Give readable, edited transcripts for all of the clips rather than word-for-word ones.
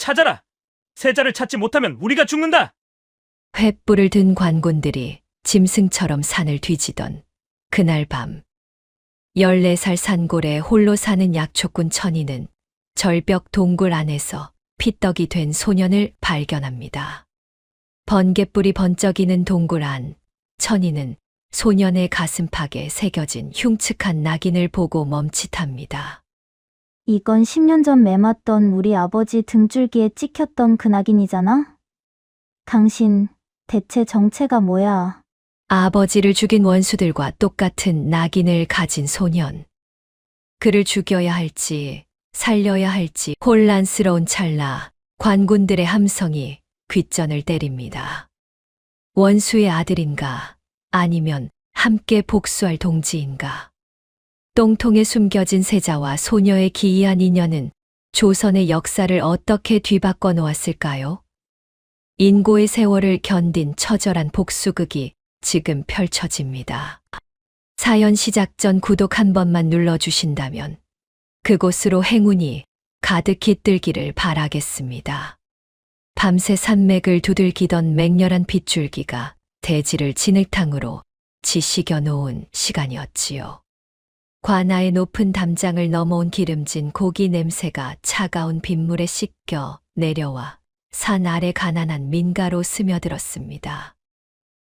찾아라. 세자를 찾지 못하면 우리가 죽는다. 횃불을 든 관군들이 짐승처럼 산을 뒤지던 그날 밤, 14살 산골에 홀로 사는 약초꾼 천이는 절벽 동굴 안에서 피떡이 된 소년을 발견합니다. 번갯불이 번쩍이는 동굴 안, 천이는 소년의 가슴팍에 새겨진 흉측한 낙인을 보고 멈칫합니다. 이건 10년 전 매맞던 우리 아버지 등줄기에 찍혔던 그 낙인이잖아? 당신, 대체 정체가 뭐야? 아버지를 죽인 원수들과 똑같은 낙인을 가진 소년. 그를 죽여야 할지 살려야 할지 혼란스러운 찰나 관군들의 함성이 귓전을 때립니다. 원수의 아들인가 아니면 함께 복수할 동지인가. 똥통에 숨겨진 세자와 소녀의 기이한 인연은 조선의 역사를 어떻게 뒤바꿔 놓았을까요? 인고의 세월을 견딘 처절한 복수극이 지금 펼쳐집니다. 사연 시작 전 구독 한 번만 눌러주신다면 그곳으로 행운이 가득히 뜰기를 바라겠습니다. 밤새 산맥을 두들기던 맹렬한 빗줄기가 대지를 진흙탕으로 지식여 놓은 시간이었지요. 관아의 높은 담장을 넘어온 기름진 고기 냄새가 차가운 빗물에 씻겨 내려와 산 아래 가난한 민가로 스며들었습니다.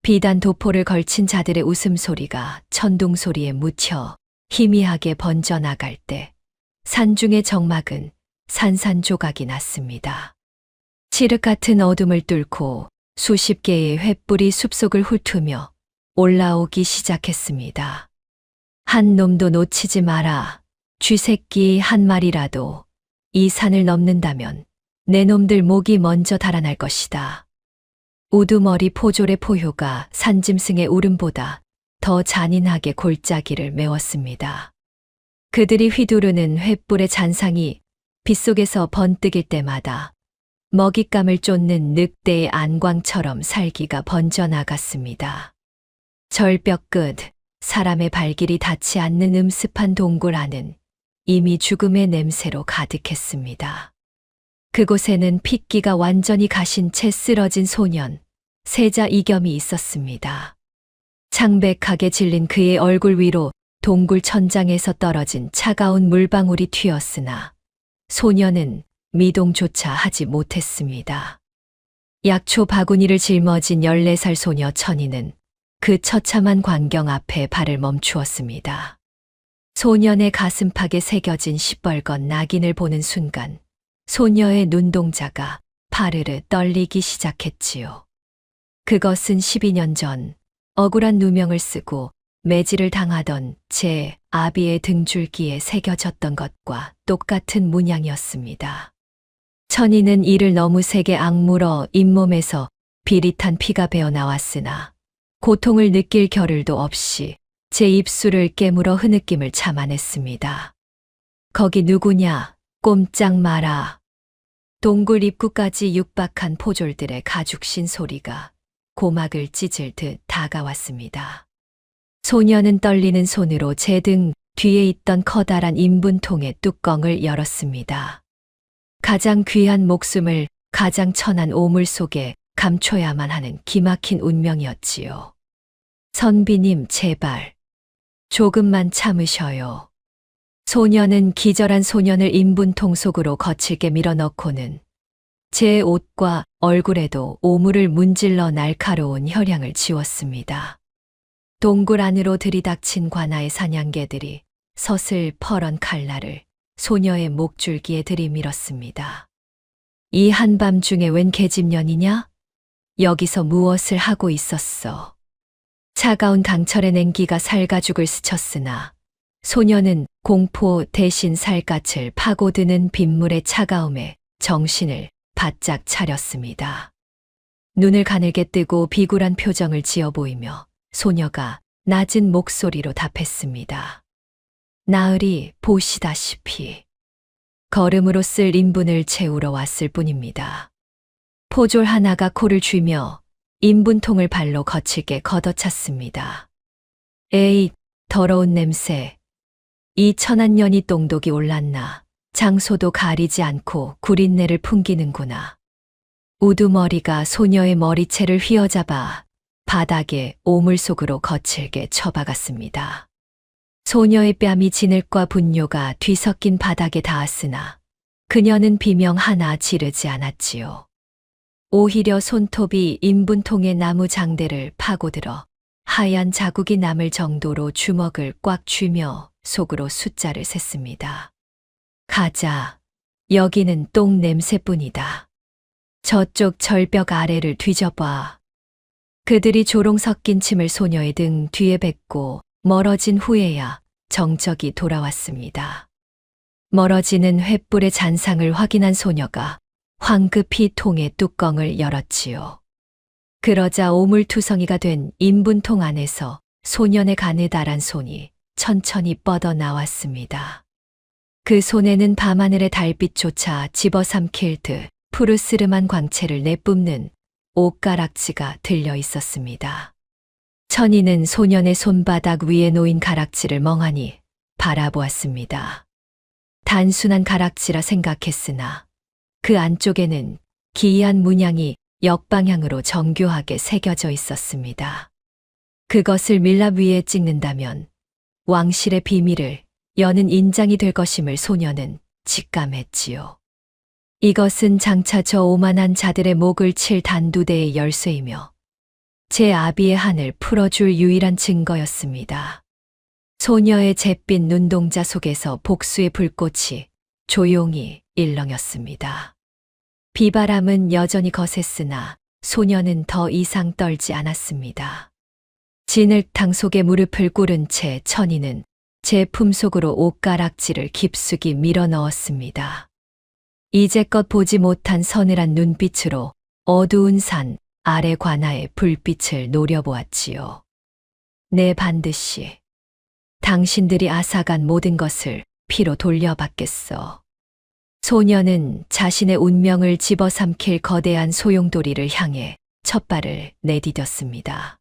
비단 도포를 걸친 자들의 웃음소리가 천둥소리에 묻혀 희미하게 번져나갈 때 산중의 정막은 산산조각이 났습니다. 칠흑 같은 어둠을 뚫고 수십 개의 횃불이 숲속을 훑으며 올라오기 시작했습니다. 한 놈도 놓치지 마라. 쥐새끼 한 마리라도 이 산을 넘는다면 내 놈들 목이 먼저 달아날 것이다. 우두머리 포졸의 포효가 산짐승의 울음보다 더 잔인하게 골짜기를 메웠습니다. 그들이 휘두르는 횃불의 잔상이 빗속에서 번뜩일 때마다 먹잇감을 쫓는 늑대의 안광처럼 살기가 번져나갔습니다. 절벽 끝, 사람의 발길이 닿지 않는 음습한 동굴 안은 이미 죽음의 냄새로 가득했습니다. 그곳에는 핏기가 완전히 가신 채 쓰러진 소년, 세자 이겸이 있었습니다. 창백하게 질린 그의 얼굴 위로 동굴 천장에서 떨어진 차가운 물방울이 튀었으나 소년은 미동조차 하지 못했습니다. 약초 바구니를 짊어진 14살 소녀 천이는 그 처참한 광경 앞에 발을 멈추었습니다. 소년의 가슴팍에 새겨진 시뻘건 낙인을 보는 순간 소녀의 눈동자가 파르르 떨리기 시작했지요. 그것은 12년 전 억울한 누명을 쓰고 매질을 당하던 제 아비의 등줄기에 새겨졌던 것과 똑같은 문양이었습니다. 천이는 이를 너무 세게 악물어 잇몸에서 비릿한 피가 배어 나왔으나 고통을 느낄 겨를도 없이 제 입술을 깨물어 흐느낌을 참아냈습니다. 거기 누구냐? 꼼짝 마라. 동굴 입구까지 육박한 포졸들의 가죽신 소리가 고막을 찢을 듯 다가왔습니다. 소녀는 떨리는 손으로 제 등 뒤에 있던 커다란 인분통의 뚜껑을 열었습니다. 가장 귀한 목숨을 가장 천한 오물 속에 감춰야만 하는 기막힌 운명이었지요. 선비님, 제발. 조금만 참으셔요. 소녀는 기절한 소년을 인분통 속으로 거칠게 밀어넣고는 제 옷과 얼굴에도 오물을 문질러 날카로운 혈향을 지웠습니다. 동굴 안으로 들이닥친 관아의 사냥개들이 서슬퍼런 칼날을 소녀의 목줄기에 들이밀었습니다. 이 한밤중에 웬 계집년이냐? 여기서 무엇을 하고 있었어? 차가운 강철의 냉기가 살가죽을 스쳤으나 소녀는 공포 대신 살갗을 파고드는 빗물의 차가움에 정신을 바짝 차렸습니다. 눈을 가늘게 뜨고 비굴한 표정을 지어 보이며 소녀가 낮은 목소리로 답했습니다. 나으리 보시다시피 걸음으로 쓸 인분을 채우러 왔을 뿐입니다. 포졸 하나가 코를 쥐며 인분통을 발로 거칠게 걷어찼습니다. 에이, 더러운 냄새. 이 천한 년이 똥독이 올랐나. 장소도 가리지 않고 구린내를 풍기는구나. 우두머리가 소녀의 머리채를 휘어잡아 바닥에 오물 속으로 거칠게 쳐박았습니다. 소녀의 뺨이 진흙과 분뇨가 뒤섞인 바닥에 닿았으나 그녀는 비명 하나 지르지 않았지요. 오히려 손톱이 인분통의 나무 장대를 파고들어 하얀 자국이 남을 정도로 주먹을 꽉 쥐며 속으로 숫자를 셌습니다. 가자. 여기는 똥 냄새뿐이다. 저쪽 절벽 아래를 뒤져봐. 그들이 조롱 섞인 침을 소녀의 등 뒤에 뱉고 멀어진 후에야 정적이 돌아왔습니다. 멀어지는 횃불의 잔상을 확인한 소녀가 황급히 통의 뚜껑을 열었지요. 그러자 오물투성이가 된 인분통 안에서 소년의 가느다란 손이 천천히 뻗어 나왔습니다. 그 손에는 밤하늘의 달빛조차 집어삼킬 듯 푸르스름한 광채를 내뿜는 옷가락지가 들려 있었습니다. 천이는 소년의 손바닥 위에 놓인 가락지를 멍하니 바라보았습니다. 단순한 가락지라 생각했으나 그 안쪽에는 기이한 문양이 역방향으로 정교하게 새겨져 있었습니다. 그것을 밀랍 위에 찍는다면 왕실의 비밀을 여는 인장이 될 것임을 소녀는 직감했지요. 이것은 장차 저 오만한 자들의 목을 칠 단두대의 열쇠이며 제 아비의 한을 풀어줄 유일한 증거였습니다. 소녀의 잿빛 눈동자 속에서 복수의 불꽃이 조용히 일렁였습니다. 비바람은 여전히 거셌으나 소녀는 더 이상 떨지 않았습니다. 진흙탕 속에 무릎을 꿇은 채 천이는 제 품속으로 옷가락지를 깊숙이 밀어 넣었습니다. 이제껏 보지 못한 서늘한 눈빛으로 어두운 산 아래 관아의 불빛을 노려보았지요. 내 반드시 당신들이 앗아간 모든 것을 피로 돌려받겠어. 소녀는 자신의 운명을 집어삼킬 거대한 소용돌이를 향해 첫 발을 내디뎠습니다.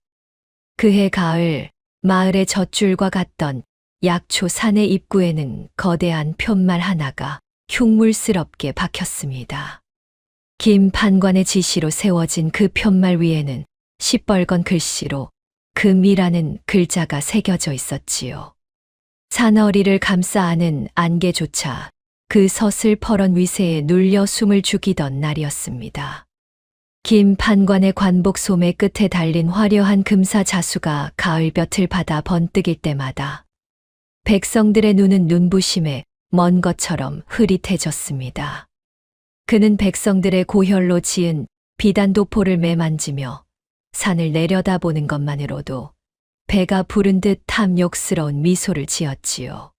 그해 가을 마을의 젖줄과 같던 약초 산의 입구에는 거대한 푯말 하나가 흉물스럽게 박혔습니다. 김 판관의 지시로 세워진 그 푯말 위에는 시뻘건 글씨로 금이라는 글자가 새겨져 있었지요. 산허리를 감싸 안은 안개조차 그 서슬퍼런 위세에 눌려 숨을 죽이던 날이었습니다. 김 판관의 관복 소매 끝에 달린 화려한 금사 자수가 가을볕을 받아 번뜩일 때마다 백성들의 눈은 눈부심에 먼 것처럼 흐릿해졌습니다. 그는 백성들의 고혈로 지은 비단도포를 매만지며 산을 내려다보는 것만으로도 배가 부른 듯 탐욕스러운 미소를 지었지요.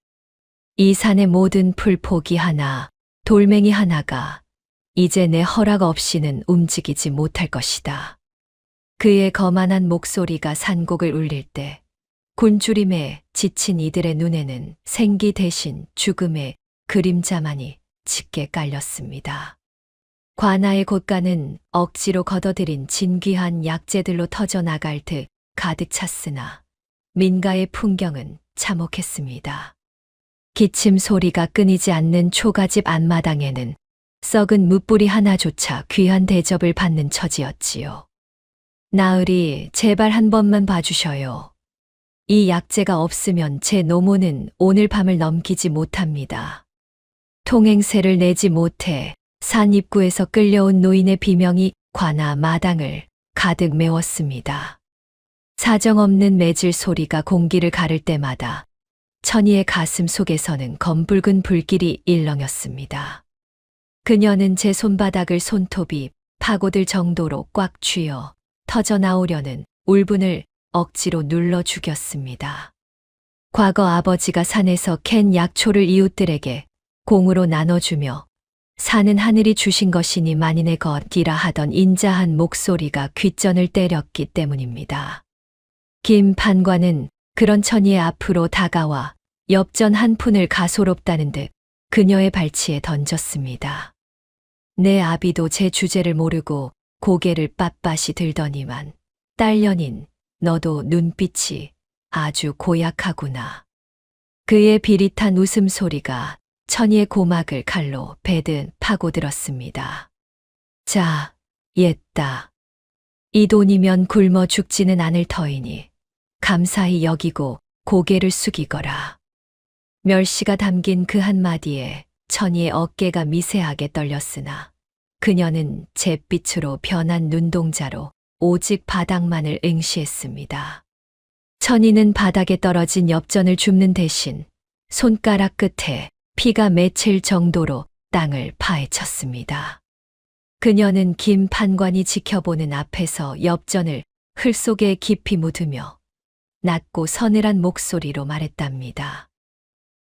이 산의 모든 풀포기 하나, 돌멩이 하나가 이제 내 허락 없이는 움직이지 못할 것이다. 그의 거만한 목소리가 산곡을 울릴 때 곤주림에 지친 이들의 눈에는 생기 대신 죽음의 그림자만이 짙게 깔렸습니다. 관아의 곳간은 억지로 걷어들인 진귀한 약재들로 터져나갈 듯 가득 찼으나 민가의 풍경은 참혹했습니다. 기침 소리가 끊이지 않는 초가집 앞마당에는 썩은 무뿌리 하나조차 귀한 대접을 받는 처지였지요. 나으리, 제발 한 번만 봐주셔요. 이 약재가 없으면 제 노모는 오늘 밤을 넘기지 못합니다. 통행세를 내지 못해 산 입구에서 끌려온 노인의 비명이 관아 마당을 가득 메웠습니다. 사정없는 매질 소리가 공기를 가를 때마다 천이의 가슴 속에서는 검붉은 불길이 일렁였습니다. 그녀는 제 손바닥을 손톱이 파고들 정도로 꽉 쥐어 터져나오려는 울분을 억지로 눌러 죽였습니다. 과거 아버지가 산에서 캔 약초를 이웃들에게 공으로 나눠주며 산은 하늘이 주신 것이니 만인의 것이라 하던 인자한 목소리가 귓전을 때렸기 때문입니다. 김 판관은 그런 천이의 앞으로 다가와 엽전 한 푼을 가소롭다는 듯 그녀의 발치에 던졌습니다. 내 아비도 제 주제를 모르고 고개를 빳빳이 들더니만 딸년인 너도 눈빛이 아주 고약하구나. 그의 비릿한 웃음소리가 천이의 고막을 칼로 베듯 파고들었습니다. 자, 옛다. 이 돈이면 굶어 죽지는 않을 터이니 감사히 여기고 고개를 숙이거라. 멸시가 담긴 그 한마디에 천이의 어깨가 미세하게 떨렸으나 그녀는 잿빛으로 변한 눈동자로 오직 바닥만을 응시했습니다. 천이는 바닥에 떨어진 엽전을 줍는 대신 손가락 끝에 피가 맺힐 정도로 땅을 파헤쳤습니다. 그녀는 김 판관이 지켜보는 앞에서 엽전을 흘 속에 깊이 묻으며 낮고 서늘한 목소리로 말했답니다.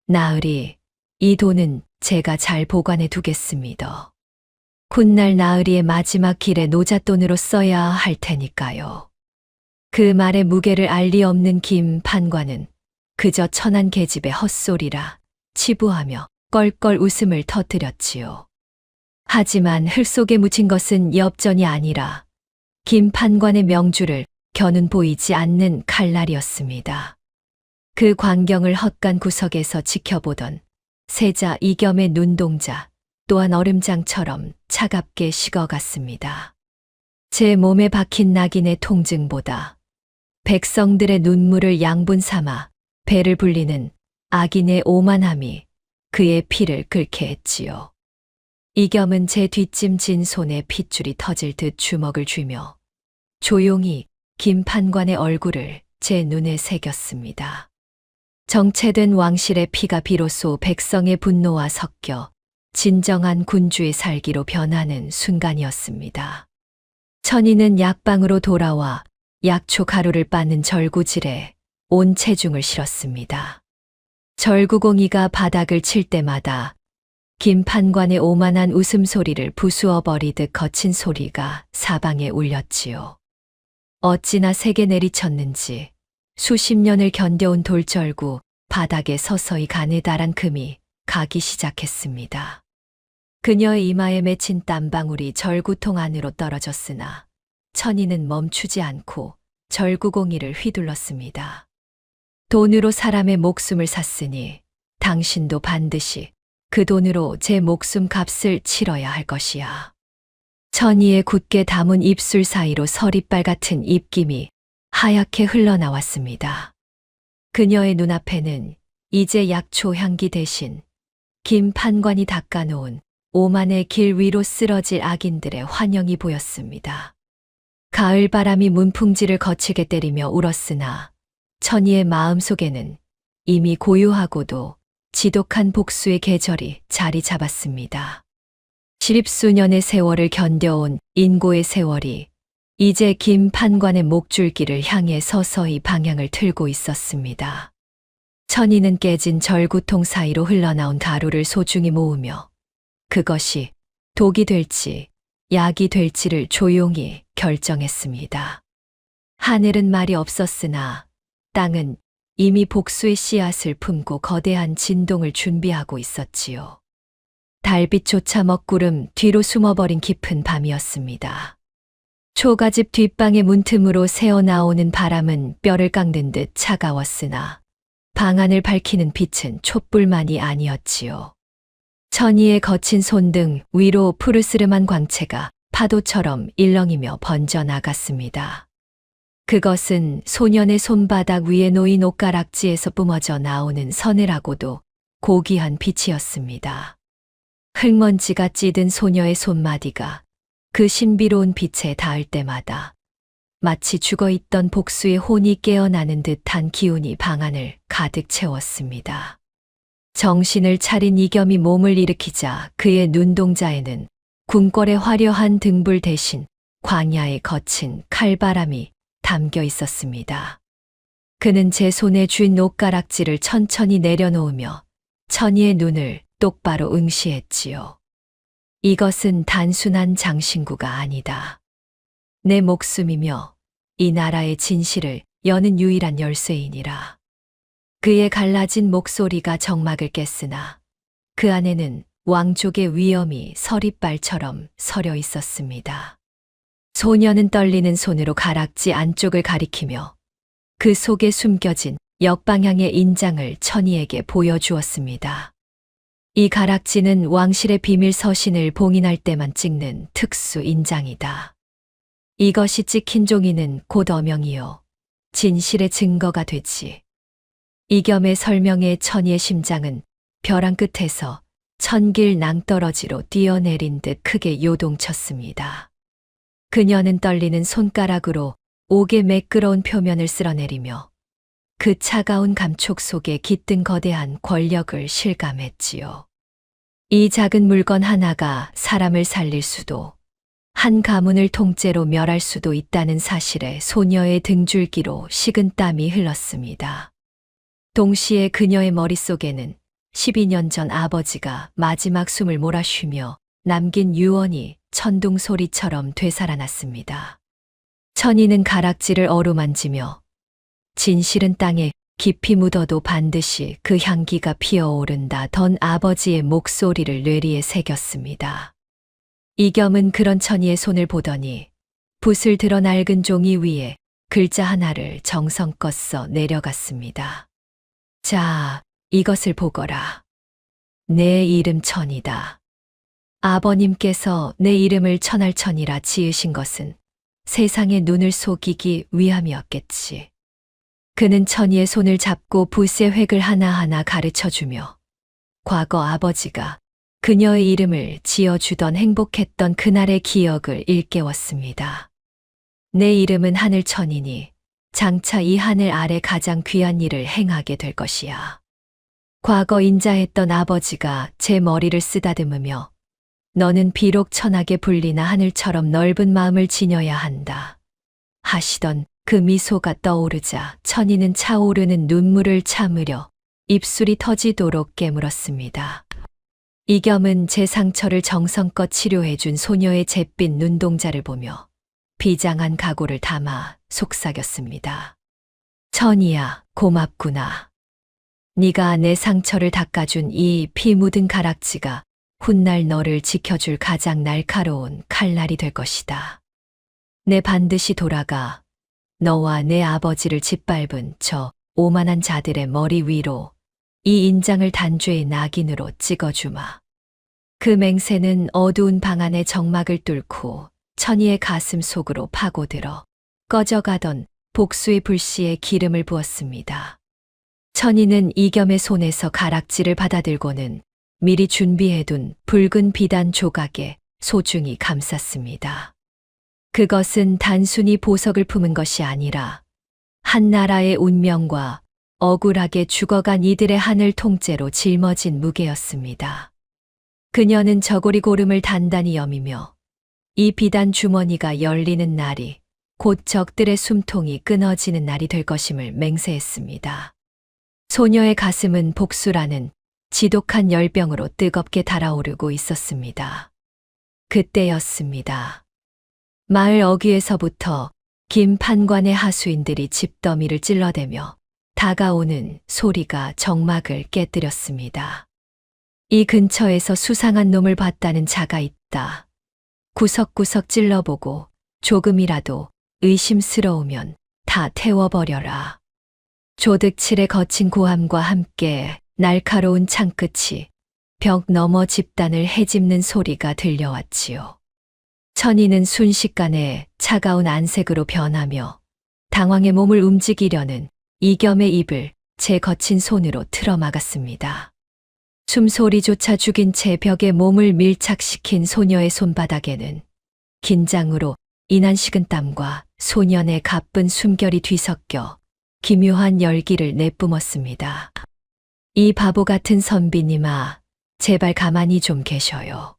나으리, 이 돈은 제가 잘 보관해 두겠습니다. 훗날 나으리의 마지막 길에 노잣돈으로 써야 할 테니까요. 그 말의 무게를 알 리 없는 김 판관은 그저 천한 계집의 헛소리라 치부하며 껄껄 웃음을 터뜨렸지요. 하지만 흘 속에 묻힌 것은 엽전이 아니라 김 판관의 명주를 겨눈 보이지 않는 칼날이었습니다. 그 광경을 헛간 구석에서 지켜보던 세자 이겸의 눈동자 또한 얼음장처럼 차갑게 식어갔습니다. 제 몸에 박힌 낙인의 통증보다 백성들의 눈물을 양분 삼아 배를 불리는 악인의 오만함이 그의 피를 끓게 했지요. 이겸은 제 뒷짐진 손에 핏줄이 터질 듯 주먹을 쥐며 조용히 김 판관의 얼굴을 제 눈에 새겼습니다. 정체된 왕실의 피가 비로소 백성의 분노와 섞여 진정한 군주의 살기로 변하는 순간이었습니다. 천이는 약방으로 돌아와 약초 가루를 빻는 절구질에 온 체중을 실었습니다. 절구공이가 바닥을 칠 때마다 김 판관의 오만한 웃음소리를 부수어 버리듯 거친 소리가 사방에 울렸지요. 어찌나 세게 내리쳤는지 수십 년을 견뎌온 돌절구 바닥에 서서히 가느다란 금이 가기 시작했습니다. 그녀의 이마에 맺힌 땀방울이 절구통 안으로 떨어졌으나 천이는 멈추지 않고 절구공이를 휘둘렀습니다. 돈으로 사람의 목숨을 샀으니 당신도 반드시 그 돈으로 제 목숨 값을 치러야 할 것이야. 천이의 굳게 담은 입술 사이로 서리빨 같은 입김이 하얗게 흘러나왔습니다. 그녀의 눈앞에는 이제 약초 향기 대신 김 판관이 닦아놓은 오만의 길 위로 쓰러질 악인들의 환영이 보였습니다. 가을 바람이 문풍지를 거칠게 때리며 울었으나 천이의 마음속에는 이미 고요하고도 지독한 복수의 계절이 자리 잡았습니다. 십수년의 세월을 견뎌온 인고의 세월이 이제 김 판관의 목줄기를 향해 서서히 방향을 틀고 있었습니다. 천이는 깨진 절구통 사이로 흘러나온 가루를 소중히 모으며 그것이 독이 될지 약이 될지를 조용히 결정했습니다. 하늘은 말이 없었으나 땅은 이미 복수의 씨앗을 품고 거대한 진동을 준비하고 있었지요. 달빛조차 먹구름 뒤로 숨어버린 깊은 밤이었습니다. 초가집 뒷방의 문틈으로 새어나오는 바람은 뼈를 깎는 듯 차가웠으나 방 안을 밝히는 빛은 촛불만이 아니었지요. 천이의 거친 손등 위로 푸르스름한 광채가 파도처럼 일렁이며 번져나갔습니다. 그것은 소년의 손바닥 위에 놓인 옷가락지에서 뿜어져 나오는 서늘하고도 고귀한 빛이었습니다. 흙먼지가 찌든 소녀의 손마디가 그 신비로운 빛에 닿을 때마다 마치 죽어있던 복수의 혼이 깨어나는 듯한 기운이 방 안을 가득 채웠습니다. 정신을 차린 이겸이 몸을 일으키자 그의 눈동자에는 궁궐의 화려한 등불 대신 광야의 거친 칼바람이 담겨 있었습니다. 그는 제 손에 쥔 옷가락지를 천천히 내려놓으며 천이의 눈을 똑바로 응시했지요. 이것은 단순한 장신구가 아니다. 내 목숨이며 이 나라의 진실을 여는 유일한 열쇠이니라. 그의 갈라진 목소리가 정막을 깼으나 그 안에는 왕족의 위엄이 서리빨처럼 서려 있었습니다. 소녀는 떨리는 손으로 가락지 안쪽을 가리키며 그 속에 숨겨진 역방향의 인장을 천이에게 보여주었습니다. 이 가락지는 왕실의 비밀 서신을 봉인할 때만 찍는 특수 인장이다. 이것이 찍힌 종이는 곧 어명이요. 진실의 증거가 되지. 이겸의 설명에 천희의 심장은 벼랑 끝에서 천길 낭떠러지로 뛰어내린 듯 크게 요동쳤습니다. 그녀는 떨리는 손가락으로 옥의 매끄러운 표면을 쓸어내리며 그 차가운 감촉 속에 깃든 거대한 권력을 실감했지요. 이 작은 물건 하나가 사람을 살릴 수도, 한 가문을 통째로 멸할 수도 있다는 사실에 소녀의 등줄기로 식은 땀이 흘렀습니다. 동시에 그녀의 머릿속에는 12년 전 아버지가 마지막 숨을 몰아쉬며 남긴 유언이 천둥 소리처럼 되살아났습니다. 천희는 가락지를 어루만지며 진실은 땅에 깊이 묻어도 반드시 그 향기가 피어오른다던 아버지의 목소리를 뇌리에 새겼습니다. 이겸은 그런 천희의 손을 보더니 붓을 들어 낡은 종이 위에 글자 하나를 정성껏 써 내려갔습니다. 자, 이것을 보거라. 내 이름 천이다. 아버님께서 내 이름을 천할천이라 지으신 것은 세상의 눈을 속이기 위함이었겠지. 그는 천희의 손을 잡고 붓의 획을 하나하나 가르쳐주며 과거 아버지가 그녀의 이름을 지어주던 행복했던 그날의 기억을 일깨웠습니다. 내 이름은 하늘천이니 장차 이 하늘 아래 가장 귀한 일을 행하게 될 것이야. 과거 인자했던 아버지가 제 머리를 쓰다듬으며 너는 비록 천하게 불리나 하늘처럼 넓은 마음을 지녀야 한다 하시던 그 미소가 떠오르자 천희는 차오르는 눈물을 참으려 입술이 터지도록 깨물었습니다. 이겸은 제 상처를 정성껏 치료해준 소녀의 잿빛 눈동자를 보며 비장한 각오를 담아 속삭였습니다. 천희야, 고맙구나. 네가 내 상처를 닦아준 이 피 묻은 가락지가 훗날 너를 지켜줄 가장 날카로운 칼날이 될 것이다. 내 반드시 돌아가 너와 내 아버지를 짓밟은 저 오만한 자들의 머리 위로 이 인장을 단죄의 낙인으로 찍어주마. 그 맹세는 어두운 방 안의 정막을 뚫고 천희의 가슴 속으로 파고들어 꺼져가던 복수의 불씨에 기름을 부었습니다. 천희는 이겸의 손에서 가락지를 받아들고는 미리 준비해둔 붉은 비단 조각에 소중히 감쌌습니다. 그것은 단순히 보석을 품은 것이 아니라 한 나라의 운명과 억울하게 죽어간 이들의 하늘 통째로 짊어진 무게였습니다. 그녀는 저고리 고름을 단단히 여미며 이 비단 주머니가 열리는 날이 곧 적들의 숨통이 끊어지는 날이 될 것임을 맹세했습니다. 소녀의 가슴은 복수라는 지독한 열병으로 뜨겁게 달아오르고 있었습니다. 그때였습니다. 마을 어귀에서부터 김 판관의 하수인들이 집더미를 찔러대며 다가오는 소리가 정막을 깨뜨렸습니다. 이 근처에서 수상한 놈을 봤다는 자가 있다. 구석구석 찔러보고 조금이라도 의심스러우면 다 태워버려라. 조득칠의 거친 고함과 함께 날카로운 창끝이 벽 너머 집단을 헤집는 소리가 들려왔지요. 천희는 순식간에 차가운 안색으로 변하며 당황해 몸을 움직이려는 이겸의 입을 제 거친 손으로 틀어막았습니다. 숨소리조차 죽인 채 벽에 몸을 밀착시킨 소녀의 손바닥에는 긴장으로 인한 식은땀과 소년의 가쁜 숨결이 뒤섞여 기묘한 열기를 내뿜었습니다. 이 바보 같은 선비님아, 제발 가만히 좀 계셔요.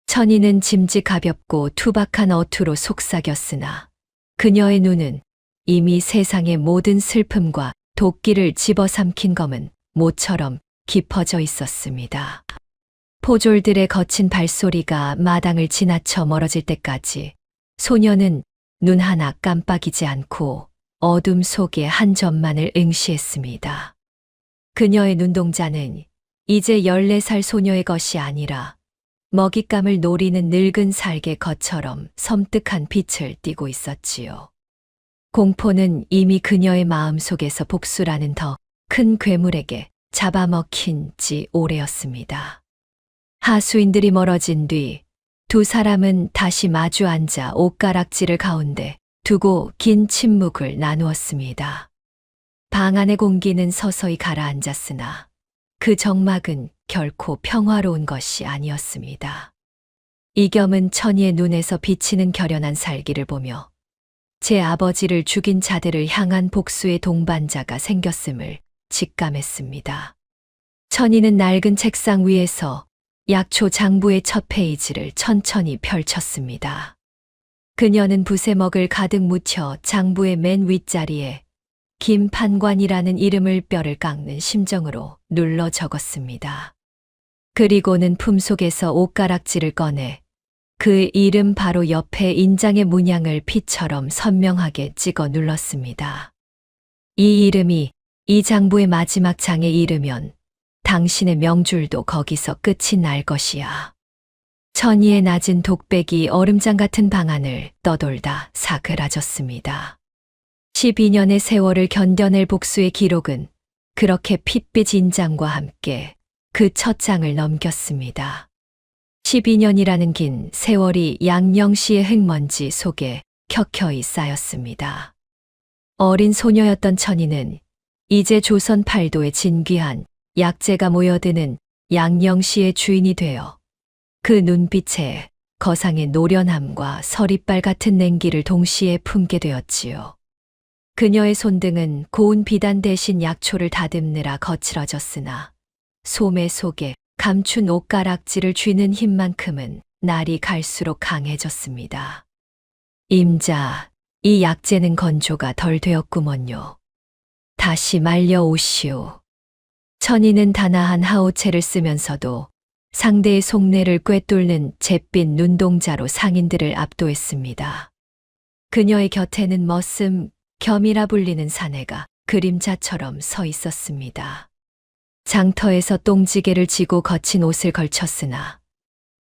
천희는 짐짓 가볍고 투박한 어투로 속삭였으나 그녀의 눈은 이미 세상의 모든 슬픔과 도끼를 집어삼킨 검은 모처럼 깊어져 있었습니다. 포졸들의 거친 발소리가 마당을 지나쳐 멀어질 때까지 소녀는 눈 하나 깜빡이지 않고 어둠 속의 한 점만을 응시했습니다. 그녀의 눈동자는 이제 14살 소녀의 것이 아니라 먹잇감을 노리는 늙은 살개 것처럼 섬뜩한 빛을 띠고 있었지요. 공포는 이미 그녀의 마음 속에서 복수라는 더 큰 괴물에게 잡아먹힌 지 오래였습니다. 하수인들이 멀어진 뒤 두 사람은 다시 마주 앉아 옷가락지를 가운데 두고 긴 침묵을 나누었습니다. 방 안의 공기는 서서히 가라앉았으나 그 정막은 결코 평화로운 것이 아니었습니다. 이겸은 천이의 눈에서 비치는 결연한 살기를 보며 제 아버지를 죽인 자들을 향한 복수의 동반자가 생겼음을 직감했습니다. 천이는 낡은 책상 위에서 약초 장부의 첫 페이지를 천천히 펼쳤습니다. 그녀는 부세먹을 가득 묻혀 장부의 맨 윗자리에 김판관이라는 이름을 뼈를 깎는 심정으로 눌러 적었습니다. 그리고는 품속에서 옷가락지를 꺼내 그 이름 바로 옆에 인장의 문양을 피처럼 선명하게 찍어 눌렀습니다. 이 이름이 이 장부의 마지막 장에 이르면 당신의 명줄도 거기서 끝이 날 것이야. 천이의 낮은 독백이 얼음장 같은 방안을 떠돌다 사그라졌습니다. 12년의 세월을 견뎌낼 복수의 기록은 그렇게 핏빛 인장과 함께 그 첫 장을 넘겼습니다. 12년이라는 긴 세월이 양령시의 흙먼지 속에 켜켜이 쌓였습니다. 어린 소녀였던 천이는 이제 조선 팔도의 진귀한 약재가 모여드는 양령시의 주인이 되어 그 눈빛에 거상의 노련함과 서리빨 같은 냉기를 동시에 품게 되었지요. 그녀의 손등은 고운 비단 대신 약초를 다듬느라 거칠어졌으나 소매 속에 감춘 옷가락지를 쥐는 힘만큼은 날이 갈수록 강해졌습니다. 임자, 이 약재는 건조가 덜 되었구먼요. 다시 말려오시오. 천이는 단아한 하오체를 쓰면서도 상대의 속내를 꿰뚫는 잿빛 눈동자로 상인들을 압도했습니다. 그녀의 곁에는 머슴, 겸이라 불리는 사내가 그림자처럼 서 있었습니다. 장터에서 똥지게를 지고 거친 옷을 걸쳤으나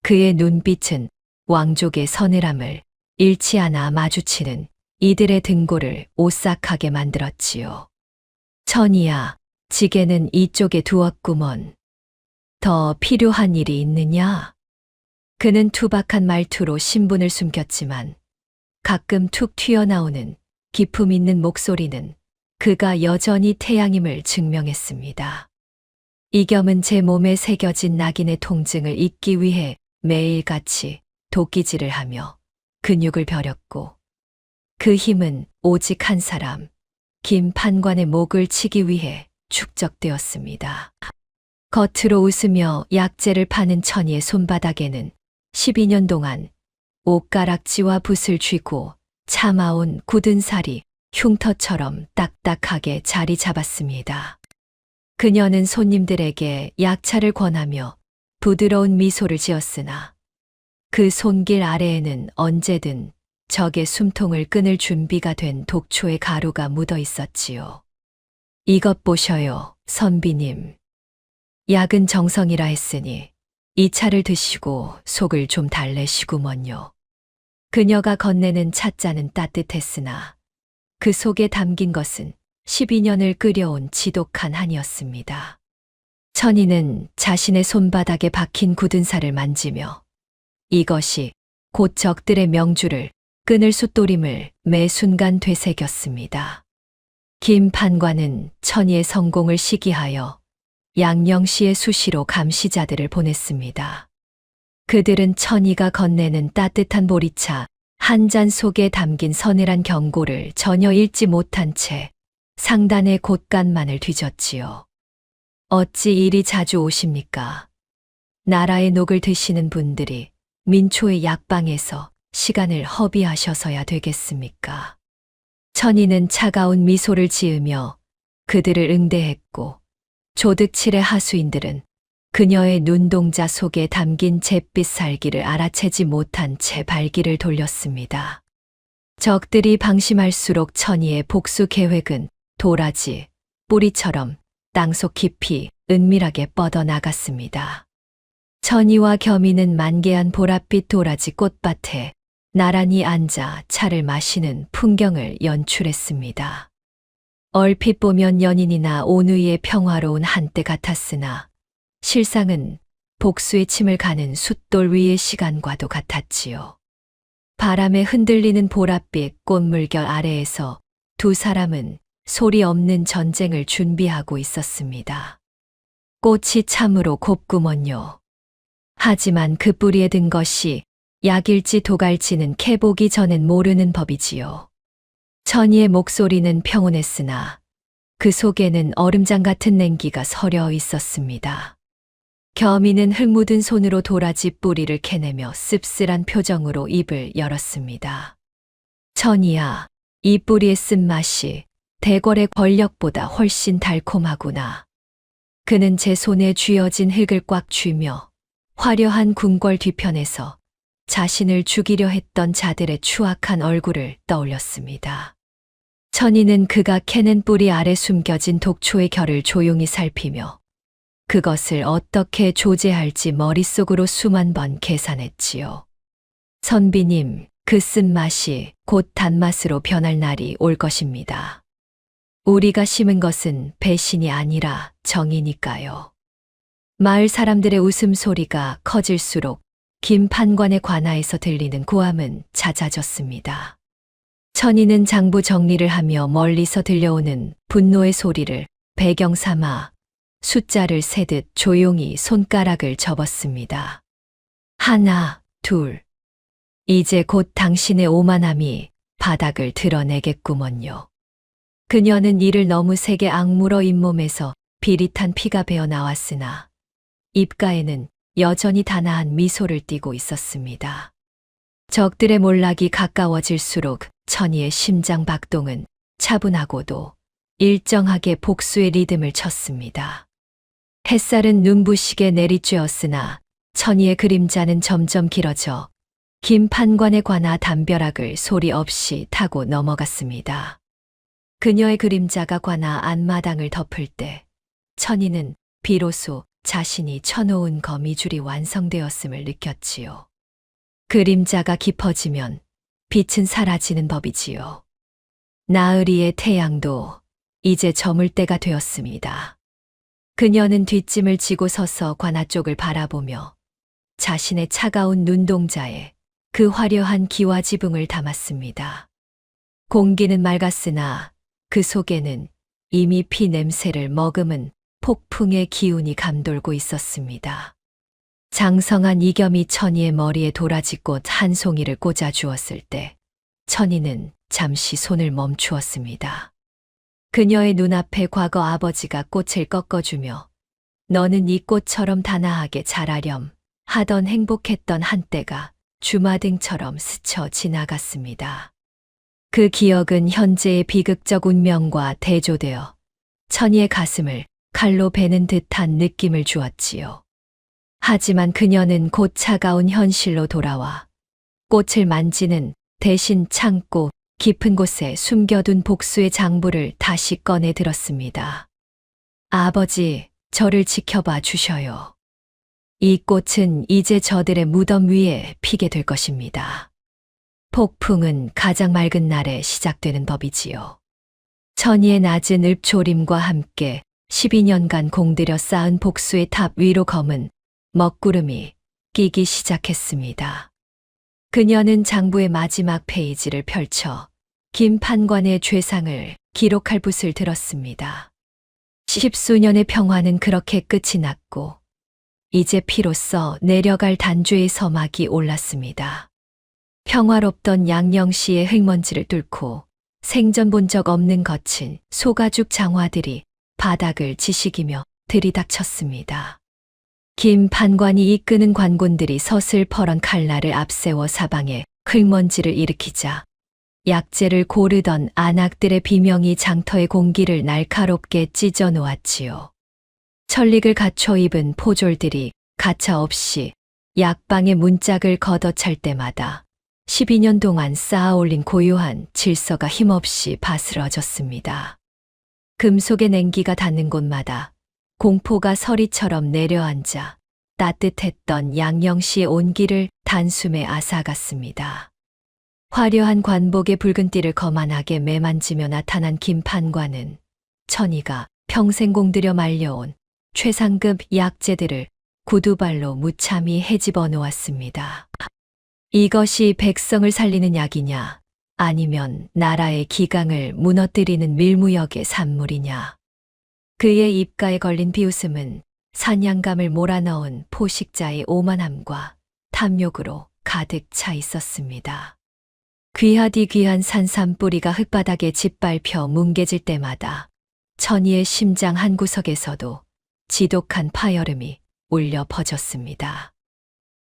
그의 눈빛은 왕족의 서늘함을 잃지 않아 마주치는 이들의 등골을 오싹하게 만들었지요. 천이야, 지게는 이쪽에 두었구먼. 더 필요한 일이 있느냐? 그는 투박한 말투로 신분을 숨겼지만 가끔 툭 튀어나오는 기품 있는 목소리는 그가 여전히 태양임을 증명했습니다. 이겸은 제 몸에 새겨진 낙인의 통증을 잊기 위해 매일같이 도끼질을 하며 근육을 벼렸고 그 힘은 오직 한 사람, 김판관의 목을 치기 위해 축적되었습니다. 겉으로 웃으며 약재를 파는 천이의 손바닥에는 12년 동안 옷가락지와 붓을 쥐고 참아온 굳은 살이 흉터처럼 딱딱하게 자리 잡았습니다. 그녀는 손님들에게 약차를 권하며 부드러운 미소를 지었으나 그 손길 아래에는 언제든 적의 숨통을 끊을 준비가 된 독초의 가루가 묻어 있었지요. 이것 보셔요, 선비님. 약은 정성이라 했으니 이 차를 드시고 속을 좀 달래시구먼요. 그녀가 건네는 찻잔은 따뜻했으나 그 속에 담긴 것은 12년을 끓여온 지독한 한이었습니다. 천이는 자신의 손바닥에 박힌 굳은 살을 만지며 이것이 곧 적들의 명주를 끊을 숫돌임을 매 순간 되새겼습니다. 김판관은 천이의 성공을 시기하여 양령시의 수시로 감시자들을 보냈습니다. 그들은 천이가 건네는 따뜻한 보리차 한 잔 속에 담긴 서늘한 경고를 전혀 읽지 못한 채 상단의 곳간만을 뒤졌지요. 어찌 이리 자주 오십니까? 나라의 녹을 드시는 분들이 민초의 약방에서 시간을 허비하셔서야 되겠습니까? 천이는 차가운 미소를 지으며 그들을 응대했고 조득칠의 하수인들은 그녀의 눈동자 속에 담긴 잿빛 살기를 알아채지 못한 채 발길을 돌렸습니다. 적들이 방심할수록 천이의 복수 계획은 도라지, 뿌리처럼 땅속 깊이 은밀하게 뻗어나갔습니다. 천이와 겸이는 만개한 보랏빛 도라지 꽃밭에 나란히 앉아 차를 마시는 풍경을 연출했습니다. 얼핏 보면 연인이나 온누이의 평화로운 한때 같았으나 실상은 복수의 침을 가는 숫돌 위의 시간과도 같았지요. 바람에 흔들리는 보랏빛 꽃물결 아래에서 두 사람은 소리 없는 전쟁을 준비하고 있었습니다. 꽃이 참으로 곱구먼요. 하지만 그 뿌리에 든 것이 약일지 독할지는 캐보기 전엔 모르는 법이지요. 천이의 목소리는 평온했으나 그 속에는 얼음장 같은 냉기가 서려 있었습니다. 겸이는 흙 묻은 손으로 도라지 뿌리를 캐내며 씁쓸한 표정으로 입을 열었습니다. 천이야, 이 뿌리의 쓴맛이 대궐의 권력보다 훨씬 달콤하구나. 그는 제 손에 쥐어진 흙을 꽉 쥐며 화려한 궁궐 뒤편에서 자신을 죽이려 했던 자들의 추악한 얼굴을 떠올렸습니다. 천이는 그가 캐낸 뿌리 아래 숨겨진 독초의 결을 조용히 살피며 그것을 어떻게 조제할지 머릿속으로 수만 번 계산했지요. 선비님, 그 쓴맛이 곧 단맛으로 변할 날이 올 것입니다. 우리가 심은 것은 배신이 아니라 정이니까요. 마을 사람들의 웃음소리가 커질수록 김 판관의 관아에서 들리는 고함은 잦아졌습니다. 천이는 장부 정리를 하며 멀리서 들려오는 분노의 소리를 배경 삼아 숫자를 세듯 조용히 손가락을 접었습니다. 하나, 둘. 이제 곧 당신의 오만함이 바닥을 드러내겠구먼요. 그녀는 이를 너무 세게 악물어 잇몸에서 비릿한 피가 배어 나왔으나 입가에는 여전히 단아한 미소를 띠고 있었습니다. 적들의 몰락이 가까워질수록 천이의 심장 박동은 차분하고도 일정하게 복수의 리듬을 쳤습니다. 햇살은 눈부시게 내리쬐었으나 천이의 그림자는 점점 길어져 김 판관의 관아 담벼락을 소리 없이 타고 넘어갔습니다. 그녀의 그림자가 관아 안마당을 덮을 때 천이는 비로소 자신이 쳐놓은 거미줄이 완성되었음을 느꼈지요. 그림자가 깊어지면 빛은 사라지는 법이지요. 나으리의 태양도 이제 저물 때가 되었습니다. 그녀는 뒷짐을 지고 서서 관아 쪽을 바라보며 자신의 차가운 눈동자에 그 화려한 기와 지붕을 담았습니다. 공기는 맑았으나 그 속에는 이미 피 냄새를 머금은 폭풍의 기운이 감돌고 있었습니다. 장성한 이겸이 천이의 머리에 도라지꽃 한 송이를 꽂아 주었을 때 천이는 잠시 손을 멈추었습니다. 그녀의 눈앞에 과거 아버지가 꽃을 꺾어주며 너는 이 꽃처럼 단아하게 자라렴 하던 행복했던 한때가 주마등처럼 스쳐 지나갔습니다. 그 기억은 현재의 비극적 운명과 대조되어 천이의 가슴을 칼로 베는 듯한 느낌을 주었지요. 하지만 그녀는 곧 차가운 현실로 돌아와 꽃을 만지는 대신 창고 깊은 곳에 숨겨둔 복수의 장부를 다시 꺼내 들었습니다. 아버지, 저를 지켜봐 주셔요. 이 꽃은 이제 저들의 무덤 위에 피게 될 것입니다. 폭풍은 가장 맑은 날에 시작되는 법이지요. 천이의 낮은 읍조림과 함께 12년간 공들여 쌓은 복수의 탑 위로 검은 먹구름이 끼기 시작했습니다. 그녀는 장부의 마지막 페이지를 펼쳐 김 판관의 죄상을 기록할 붓을 들었습니다. 십수년의 평화는 그렇게 끝이 났고 이제 피로써 내려갈 단죄의 서막이 올랐습니다. 평화롭던 양령시의 흙먼지를 뚫고 생전 본 적 없는 거친 소가죽 장화들이 바닥을 지식이며 들이닥쳤습니다. 김 판관이 이끄는 관군들이 서슬퍼런 칼날을 앞세워 사방에 흙먼지를 일으키자 약재를 고르던 안악들의 비명이 장터의 공기를 날카롭게 찢어 놓았지요. 천릭을 갖춰 입은 포졸들이 가차없이 약방의 문짝을 걷어찰 때마다 12년 동안 쌓아올린 고요한 질서가 힘없이 바스러졌습니다. 금속의 냉기가 닿는 곳마다 공포가 서리처럼 내려앉아 따뜻했던 양령시의 온기를 단숨에 앗아갔습니다. 화려한 관복의 붉은 띠를 거만하게 매만지며 나타난 김 판관은 천이가 평생 공들여 말려온 최상급 약재들을 구두발로 무참히 헤집어 놓았습니다. 이것이 백성을 살리는 약이냐, 아니면 나라의 기강을 무너뜨리는 밀무역의 산물이냐. 그의 입가에 걸린 비웃음은 사냥감을 몰아넣은 포식자의 오만함과 탐욕으로 가득 차 있었습니다. 귀하디 귀한 산삼뿌리가 흙바닥에 짓밟혀 뭉개질 때마다 천이의 심장 한구석에서도 지독한 파열음이 울려 퍼졌습니다.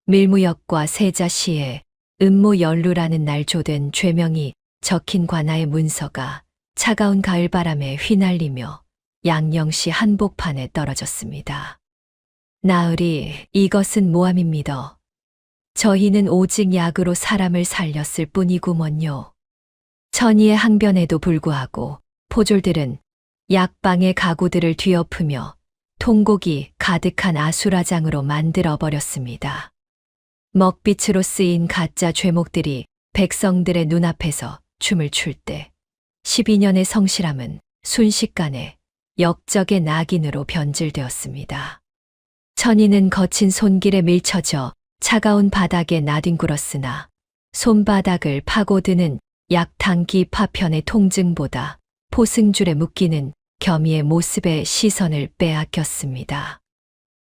밀무역과 세자시에 음모연루라는 날 조된 죄명이 적힌 관아의 문서가 차가운 가을바람에 휘날리며 양령시 한복판에 떨어졌습니다. 나으리, 이것은 모함입니다. 저희는 오직 약으로 사람을 살렸을 뿐이구먼요. 천이의 항변에도 불구하고 포졸들은 약방의 가구들을 뒤엎으며 통곡이 가득한 아수라장으로 만들어버렸습니다. 먹빛으로 쓰인 가짜 죄목들이 백성들의 눈앞에서 춤을 출 때 12년의 성실함은 순식간에 역적의 낙인으로 변질되었습니다. 천이는 거친 손길에 밀쳐져 차가운 바닥에 나뒹굴었으나 손바닥을 파고드는 약탕기 파편의 통증보다 포승줄에 묶이는 겸이의 모습에 시선을 빼앗겼습니다.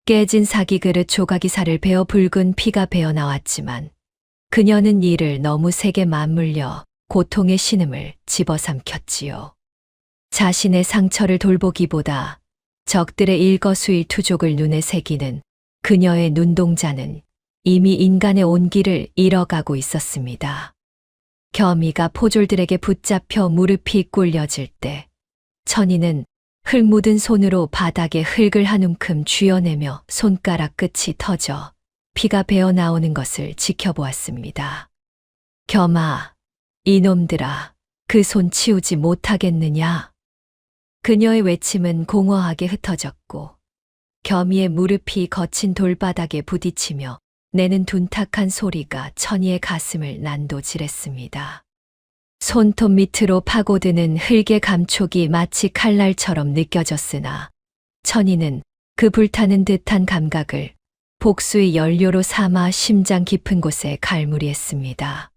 깨진 사기 그릇 조각이 살을 베어 붉은 피가 배어나왔지만 그녀는 이를 너무 세게 맞물려 고통의 신음을 집어삼켰지요. 자신의 상처를 돌보기보다 적들의 일거수일투족을 눈에 새기는 그녀의 눈동자는 이미 인간의 온기를 잃어가고 있었습니다. 겸이가 포졸들에게 붙잡혀 무릎이 꿇려질 때 천이는 흙 묻은 손으로 바닥에 흙을 한 움큼 쥐어내며 손가락 끝이 터져 피가 배어나오는 것을 지켜보았습니다. 겸아, 이놈들아, 그 손 치우지 못하겠느냐? 그녀의 외침은 공허하게 흩어졌고 겸이의 무릎이 거친 돌바닥에 부딪히며 내는 둔탁한 소리가 천이의 가슴을 난도질했습니다. 손톱 밑으로 파고드는 흙의 감촉이 마치 칼날처럼 느껴졌으나 천이는 그 불타는 듯한 감각을 복수의 연료로 삼아 심장 깊은 곳에 갈무리했습니다.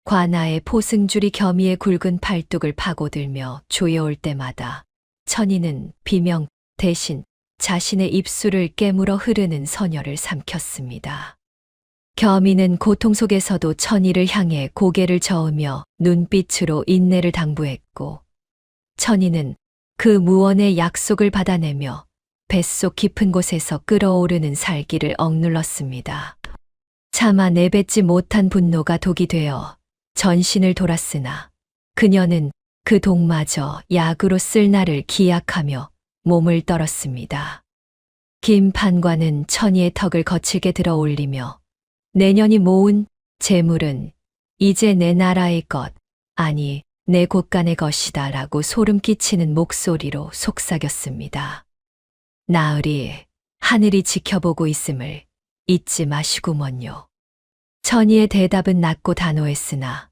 관아의 포승줄이 겸이의 굵은 팔뚝을 파고들며 조여올 때마다 천이는 비명 대신 자신의 입술을 깨물어 흐르는 선혈을 삼켰습니다. 겸이는 고통 속에서도 천이를 향해 고개를 저으며 눈빛으로 인내를 당부했고 천이는 그 무언의 약속을 받아내며 뱃속 깊은 곳에서 끓어오르는 살기를 억눌렀습니다. 차마 내뱉지 못한 분노가 독이 되어 전신을 돌았으나 그녀는 그 독마저 약으로 쓸 날을 기약하며 몸을 떨었습니다. 김 판관은 천이의 턱을 거칠게 들어 올리며 내년이 모은 재물은 이제 내 나라의 것, 아니 내 곳간의 것이다 라고 소름 끼치는 목소리로 속삭였습니다. 나으리, 하늘이 지켜보고 있음을 잊지 마시구먼요. 천이의 대답은 낮고 단호했으나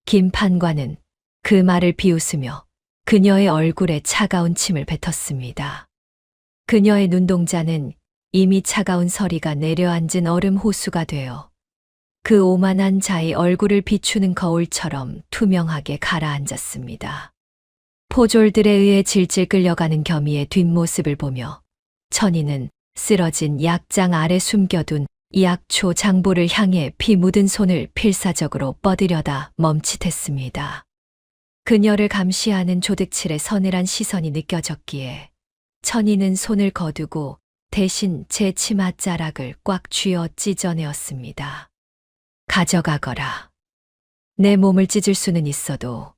김 판관은 그 말을 비웃으며 그녀의 얼굴에 차가운 침을 뱉었습니다. 그녀의 눈동자는 이미 차가운 서리가 내려앉은 얼음 호수가 되어 그 오만한 자의 얼굴을 비추는 거울처럼 투명하게 가라앉았습니다. 포졸들에 의해 질질 끌려가는 겸이의 뒷모습을 보며 천이는 쓰러진 약장 아래 숨겨둔 약초 장보를 향해 피 묻은 손을 필사적으로 뻗으려다 멈칫했습니다. 그녀를 감시하는 조득칠의 서늘한 시선이 느껴졌기에 천이는 손을 거두고 대신 제 치맛자락을 꽉 쥐어 찢어내었습니다. 가져가거라. 내 몸을 찢을 수는 있어도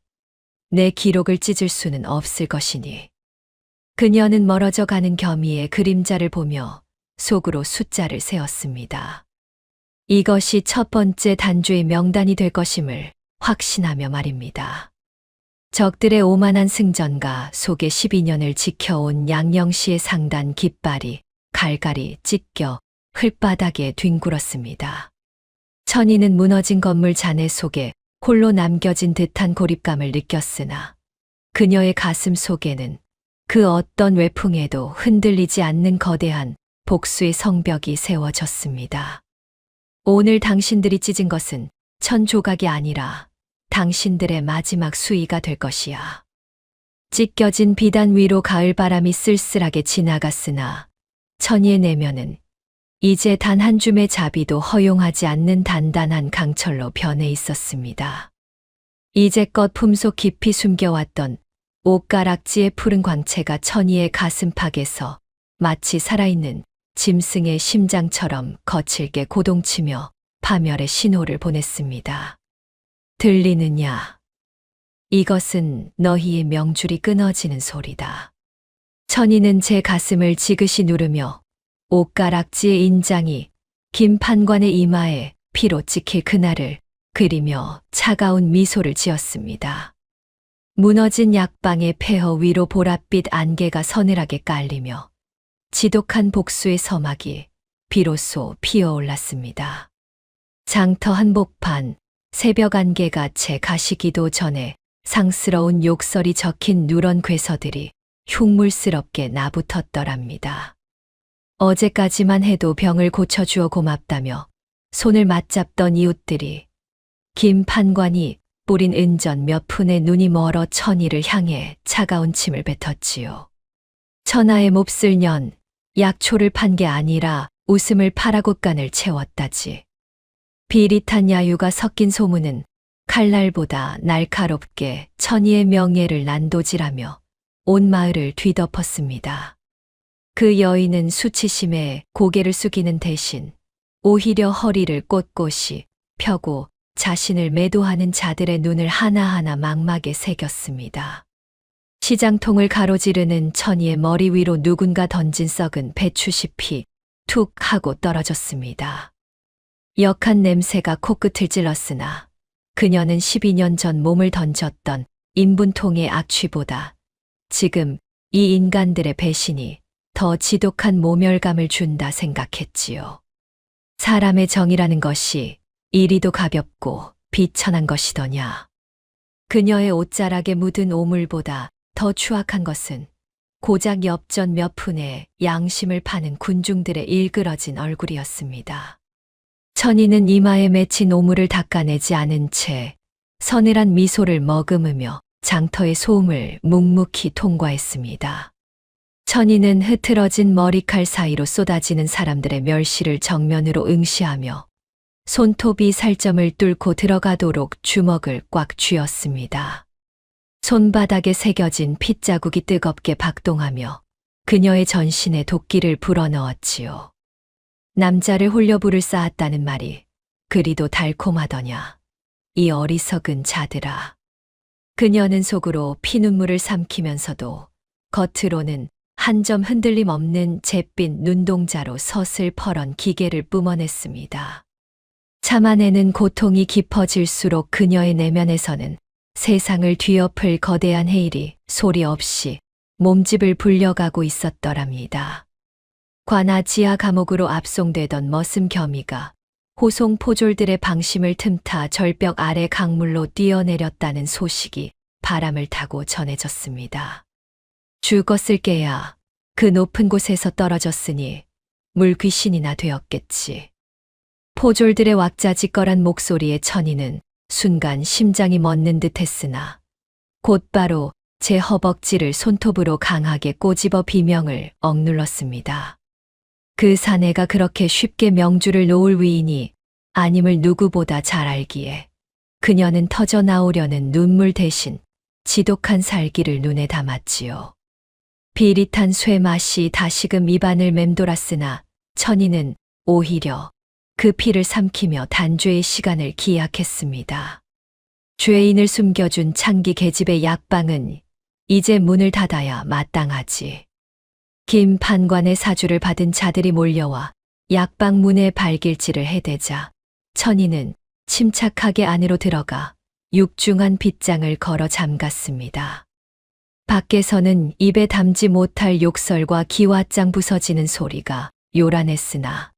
내 기록을 찢을 수는 없을 것이니. 그녀는 멀어져 가는 겸이의 그림자를 보며 속으로 숫자를 세었습니다. 이것이 첫 번째 단주의 명단이 될 것임을 확신하며 말입니다. 적들의 오만한 승전가 속에 12년을 지켜온 양령시의 상단 깃발이 갈갈이 찢겨 흙바닥에 뒹굴었습니다. 천이는 무너진 건물 잔해 속에 홀로 남겨진 듯한 고립감을 느꼈으나 그녀의 가슴 속에는 그 어떤 외풍에도 흔들리지 않는 거대한 복수의 성벽이 세워졌습니다. 오늘 당신들이 찢은 것은 1000조각이 아니라 당신들의 마지막 수위가 될 것이야. 찢겨진 비단 위로 가을바람이 쓸쓸하게 지나갔으나 천이의 내면은 이제 단 한 줌의 자비도 허용하지 않는 단단한 강철로 변해 있었습니다. 이제껏 품속 깊이 숨겨왔던 옷가락지의 푸른 광채가 천이의 가슴팍에서 마치 살아있는 짐승의 심장처럼 거칠게 고동치며 파멸의 신호를 보냈습니다. 들리느냐? 이것은 너희의 명줄이 끊어지는 소리다. 천이는 제 가슴을 지그시 누르며 옷가락지의 인장이 김 판관의 이마에 피로 찍힐 그날을 그리며 차가운 미소를 지었습니다. 무너진 약방의 폐허 위로 보랏빛 안개가 서늘하게 깔리며 지독한 복수의 서막이 비로소 피어올랐습니다. 장터 한복판, 새벽 안개가 채 가시기도 전에 상스러운 욕설이 적힌 누런 괴서들이 흉물스럽게 나붙었더랍니다. 어제까지만 해도 병을 고쳐주어 고맙다며 손을 맞잡던 이웃들이 김 판관이 뿌린 은전 몇 푼에 눈이 멀어 천이를 향해 차가운 침을 뱉었지요. 천하의 몹쓸 년, 약초를 판 게 아니라 웃음을 팔아 곳간을 채웠다지. 비릿한 야유가 섞인 소문은 칼날보다 날카롭게 천이의 명예를 난도질하며 온 마을을 뒤덮었습니다. 그 여인은 수치심에 고개를 숙이는 대신 오히려 허리를 꼿꼿이 펴고 자신을 매도하는 자들의 눈을 하나하나 망막에 새겼습니다. 시장통을 가로지르는 천이의 머리 위로 누군가 던진 썩은 배추잎이 툭 하고 떨어졌습니다. 역한 냄새가 코끝을 찔렀으나 그녀는 12년 전 몸을 던졌던 인분통의 악취보다 지금 이 인간들의 배신이 더 지독한 모멸감을 준다 생각했지요. 사람의 정이라는 것이 이리도 가볍고 비천한 것이더냐. 그녀의 옷자락에 묻은 오물보다 더 추악한 것은 고작 엽전 몇 푼에 양심을 파는 군중들의 일그러진 얼굴이었습니다. 천이는 이마에 맺힌 오물을 닦아내지 않은 채 서늘한 미소를 머금으며 장터의 소음을 묵묵히 통과했습니다. 천이는 흐트러진 머리칼 사이로 쏟아지는 사람들의 멸시를 정면으로 응시하며 손톱이 살점을 뚫고 들어가도록 주먹을 꽉 쥐었습니다. 손바닥에 새겨진 핏자국이 뜨겁게 박동하며 그녀의 전신에 도끼를 불어넣었지요. 남자를 홀려 불을 쌓았다는 말이 그리도 달콤하더냐. 이 어리석은 자들아. 그녀는 속으로 피눈물을 삼키면서도 겉으로는 한 점 흔들림 없는 잿빛 눈동자로 서슬퍼런 기계를 뿜어냈습니다. 참아내는 고통이 깊어질수록 그녀의 내면에서는 세상을 뒤엎을 거대한 해일이 소리 없이 몸집을 불려가고 있었더랍니다. 관아 지하 감옥으로 압송되던 머슴 겸이가 호송 포졸들의 방심을 틈타 절벽 아래 강물로 뛰어내렸다는 소식이 바람을 타고 전해졌습니다. 죽었을 게야 그 높은 곳에서 떨어졌으니 물귀신이나 되었겠지. 포졸들의 왁자지껄한 목소리에 천이는 순간 심장이 멎는 듯 했으나 곧바로 제 허벅지를 손톱으로 강하게 꼬집어 비명을 억눌렀습니다. 그 사내가 그렇게 쉽게 명주를 놓을 위인이 아님을 누구보다 잘 알기에 그녀는 터져 나오려는 눈물 대신 지독한 살기를 눈에 담았지요. 비릿한 쇠맛이 다시금 입안을 맴돌았으나 천이는 오히려 그 피를 삼키며 단죄의 시간을 기약했습니다. 죄인을 숨겨준 창기 계집의 약방은 이제 문을 닫아야 마땅하지. 김 판관의 사주를 받은 자들이 몰려와 약방 문에 발길질을 해대자 천이는 침착하게 안으로 들어가 육중한 빗장을 걸어 잠갔습니다. 밖에서는 입에 담지 못할 욕설과 기와장 부서지는 소리가 요란했으나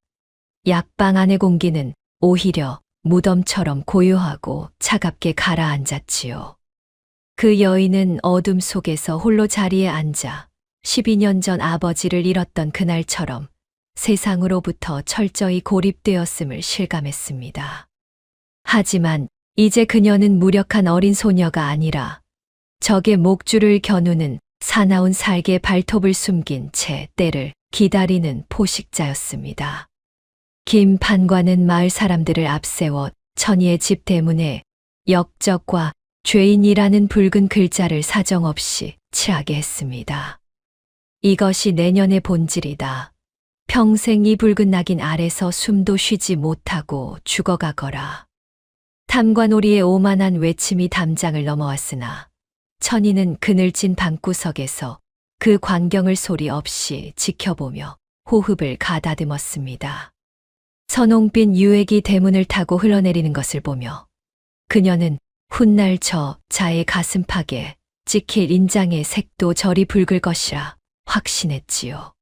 약방 안의 공기는 오히려 무덤처럼 고요하고 차갑게 가라앉았지요. 그 여인은 어둠 속에서 홀로 자리에 앉아 12년 전 아버지를 잃었던 그날처럼 세상으로부터 철저히 고립되었음을 실감했습니다. 하지만 이제 그녀는 무력한 어린 소녀가 아니라 적의 목줄을 겨누는 사나운 살개 발톱을 숨긴 채 때를 기다리는 포식자였습니다. 김 판관은 마을 사람들을 앞세워 천희의 집 대문에 역적과 죄인이라는 붉은 글자를 사정없이 칠하게 했습니다. 이것이 내년의 본질이다. 평생 이 붉은 낙인 아래서 숨도 쉬지 못하고 죽어가거라. 탐관오리의 오만한 외침이 담장을 넘어왔으나 천희는 그늘진 방구석에서 그 광경을 소리 없이 지켜보며 호흡을 가다듬었습니다. 선홍빛 유액이 대문을 타고 흘러내리는 것을 보며 그녀는 훗날 저 자의 가슴팍에 찍힐 인장의 색도 저리 붉을 것이라 확신했지요.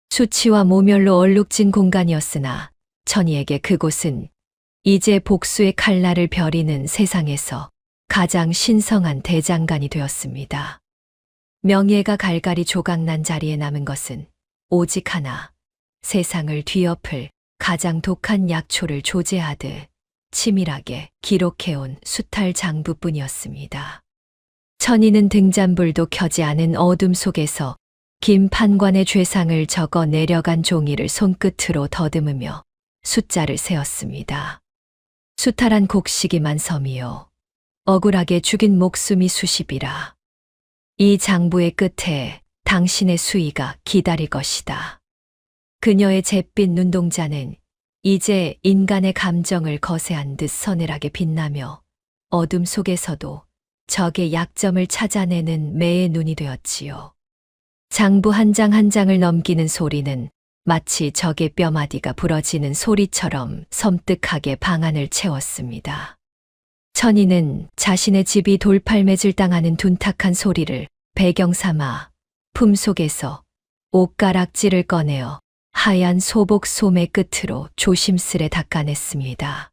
수치와 모멸로 얼룩진 공간이었으나 천희에게 그곳은 이제 복수의 칼날을 벼리는 세상에서 가장 신성한 대장간이 되었습니다. 명예가 갈갈이 조각난 자리에 남은 것은 오직 하나, 세상을 뒤엎을 가장 독한 약초를 조제하듯 치밀하게 기록해온 수탈 장부뿐이었습니다. 천희는 등잔불도 켜지 않은 어둠 속에서 김 판관의 죄상을 적어 내려간 종이를 손끝으로 더듬으며 숫자를 세었습니다. 수탈한 곡식이만 섬이요. 억울하게 죽인 목숨이 수십이라. 이 장부의 끝에 당신의 수위가 기다릴 것이다. 그녀의 잿빛 눈동자는 이제 인간의 감정을 거세한 듯 서늘하게 빛나며 어둠 속에서도 적의 약점을 찾아내는 매의 눈이 되었지요. 장부 한 장 한 장을 넘기는 소리는 마치 적의 뼈마디가 부러지는 소리처럼 섬뜩하게 방 안을 채웠습니다. 천희는 자신의 집이 돌팔매질 당하는 둔탁한 소리를 배경 삼아 품속에서 옷가락지를 꺼내어 하얀 소복 소매 끝으로 조심스레 닦아냈습니다.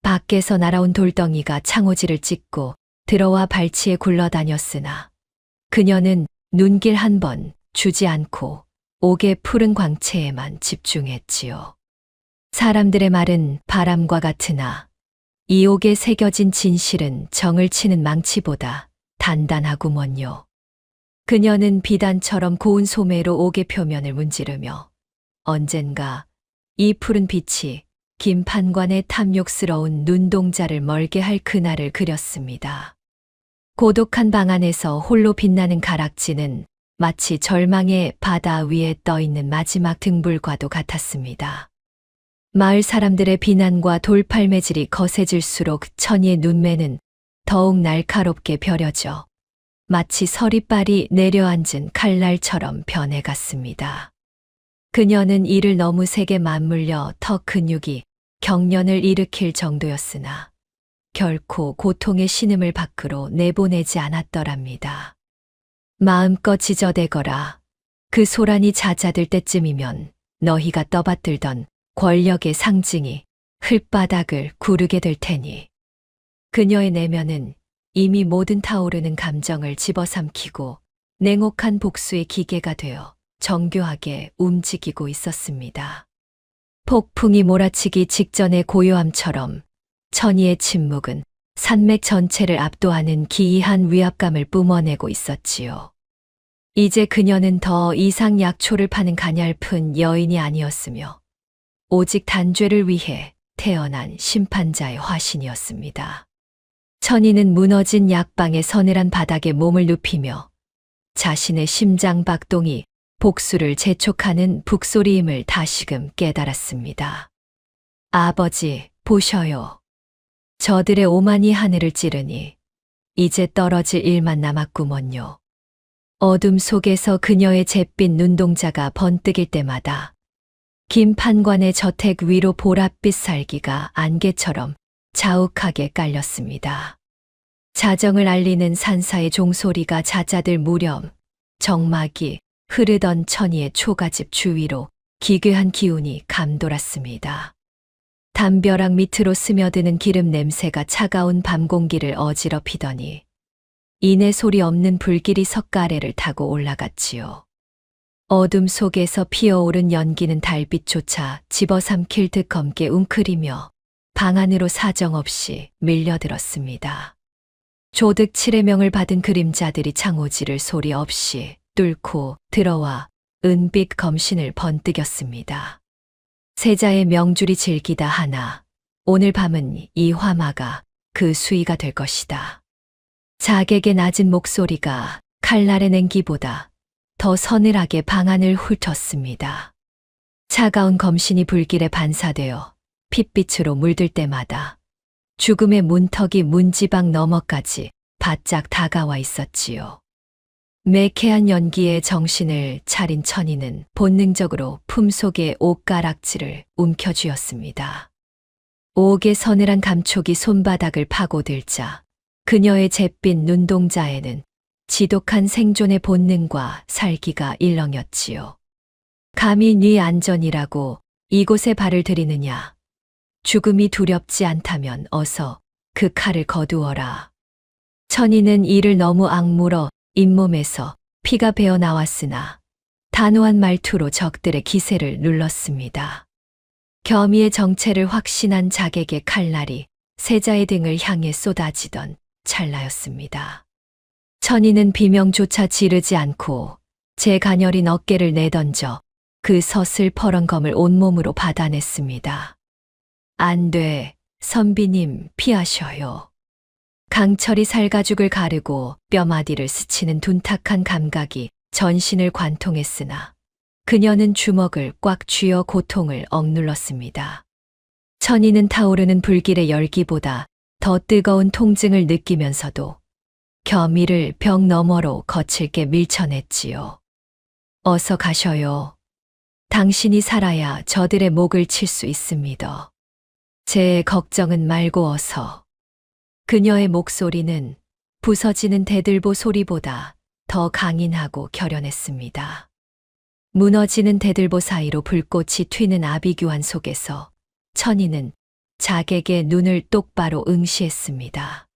밖에서 날아온 돌덩이가 창호지를 찍고 들어와 발치에 굴러다녔으나 그녀는 눈길 한 번 주지 않고 옥의 푸른 광채에만 집중했지요. 사람들의 말은 바람과 같으나 이 옥에 새겨진 진실은 정을 치는 망치보다 단단하구먼요. 그녀는 비단처럼 고운 소매로 옥의 표면을 문지르며 언젠가 이 푸른 빛이 김 판관의 탐욕스러운 눈동자를 멀게 할 그날을 그렸습니다. 고독한 방 안에서 홀로 빛나는 가락지는 마치 절망의 바다 위에 떠있는 마지막 등불과도 같았습니다. 마을 사람들의 비난과 돌팔매질이 거세질수록 천희의 눈매는 더욱 날카롭게 벼려져 마치 서리빨이 내려앉은 칼날처럼 변해갔습니다. 그녀는 이를 너무 세게 맞물려 턱 근육이 경련을 일으킬 정도였으나 결코 고통의 신음을 밖으로 내보내지 않았더랍니다. 마음껏 지저대거라. 그 소란이 잦아들 때쯤이면 너희가 떠받들던 권력의 상징이 흙바닥을 구르게 될 테니. 그녀의 내면은 이미 모든 타오르는 감정을 집어삼키고 냉혹한 복수의 기계가 되어 정교하게 움직이고 있었습니다. 폭풍이 몰아치기 직전의 고요함처럼 천희의 침묵은 산맥 전체를 압도하는 기이한 위압감을 뿜어내고 있었지요. 이제 그녀는 더 이상 약초를 파는 가냘픈 여인이 아니었으며 오직 단죄를 위해 태어난 심판자의 화신이었습니다. 천희는 무너진 약방의 서늘한 바닥에 몸을 눕히며 자신의 심장 박동이 복수를 재촉하는 북소리임을 다시금 깨달았습니다. 아버지, 보셔요. 저들의 오만이 하늘을 찌르니 이제 떨어질 일만 남았구먼요. 어둠 속에서 그녀의 잿빛 눈동자가 번뜩일 때마다 김 판관의 저택 위로 보랏빛 살기가 안개처럼 자욱하게 깔렸습니다. 자정을 알리는 산사의 종소리가 잦아들 무렵 정막이 흐르던 천희의 초가집 주위로 기괴한 기운이 감돌았습니다. 담벼락 밑으로 스며드는 기름 냄새가 차가운 밤 공기를 어지럽히더니 이내 소리 없는 불길이 석가래를 타고 올라갔지요. 어둠 속에서 피어오른 연기는 달빛조차 집어삼킬 듯 검게 웅크리며 방 안으로 사정없이 밀려들었습니다. 조득 7의 명을 받은 그림자들이 창호지를 소리 없이 뚫고 들어와 은빛 검신을 번뜩였습니다. 세자의 명줄이 질기다 하나 오늘 밤은 이 화마가 그 수위가 될 것이다. 자객의 낮은 목소리가 칼날의 냉기보다 더 서늘하게 방 안을 훑었습니다. 차가운 검신이 불길에 반사되어 핏빛으로 물들 때마다 죽음의 문턱이 문지방 너머까지 바짝 다가와 있었지요. 매캐한 연기에 정신을 차린 천이는 본능적으로 품속의 옷가락지를 움켜쥐었습니다. 옥의 서늘한 감촉이 손바닥을 파고들자 그녀의 잿빛 눈동자에는 지독한 생존의 본능과 살기가 일렁였지요. 감히 네 안전이라고 이곳에 발을 들이느냐. 죽음이 두렵지 않다면 어서 그 칼을 거두어라. 천이는 이를 너무 악물어 잇몸에서 피가 배어 나왔으나 단호한 말투로 적들의 기세를 눌렀습니다. 겸이의 정체를 확신한 자객의 칼날이 세자의 등을 향해 쏟아지던 찰나였습니다. 천이는 비명조차 지르지 않고 제 가녀린 어깨를 내던져 그 서슬퍼런 검을 온몸으로 받아냈습니다. 안 돼, 선비님 피하셔요. 강철이 살가죽을 가르고 뼈마디를 스치는 둔탁한 감각이 전신을 관통했으나 그녀는 주먹을 꽉 쥐어 고통을 억눌렀습니다. 천이는 타오르는 불길의 열기보다 더 뜨거운 통증을 느끼면서도 겸이를 벽 너머로 거칠게 밀쳐냈지요. 어서 가셔요. 당신이 살아야 저들의 목을 칠 수 있습니다. 제 걱정은 말고 어서. 그녀의 목소리는 부서지는 대들보 소리보다 더 강인하고 결연했습니다. 무너지는 대들보 사이로 불꽃이 튀는 아비규환 속에서 천이는 자객의 눈을 똑바로 응시했습니다.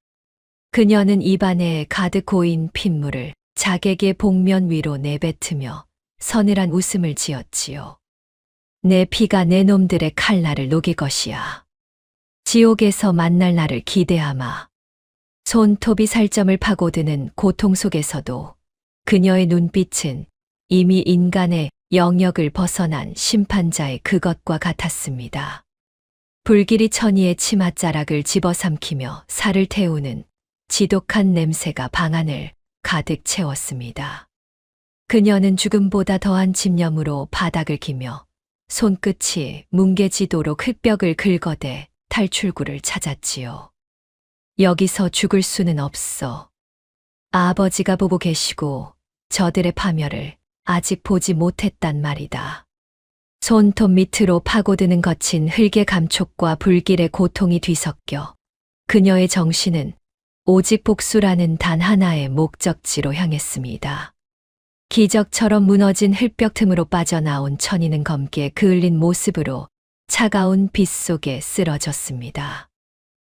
그녀는 입안에 가득 고인 핏물을 자객의 복면 위로 내뱉으며 서늘한 웃음을 지었지요. 내 피가 내 놈들의 칼날을 녹일 것이야. 지옥에서 만날 날을 기대하마. 손톱이 살점을 파고드는 고통 속에서도 그녀의 눈빛은 이미 인간의 영역을 벗어난 심판자의 그것과 같았습니다. 불길이 천이의 치맛자락을 집어삼키며 살을 태우는 지독한 냄새가 방 안을 가득 채웠습니다. 그녀는 죽음보다 더한 집념으로 바닥을 기며 손끝이 뭉개지도록 흙벽을 긁어대 탈출구를 찾았지요. 여기서 죽을 수는 없어. 아버지가 보고 계시고 저들의 파멸을 아직 보지 못했단 말이다. 손톱 밑으로 파고드는 거친 흙의 감촉과 불길의 고통이 뒤섞여 그녀의 정신은 오직 복수라는 단 하나의 목적지로 향했습니다. 기적처럼 무너진 흙벽 틈으로 빠져나온 천이는 검게 그을린 모습으로 차가운 빛 속에 쓰러졌습니다.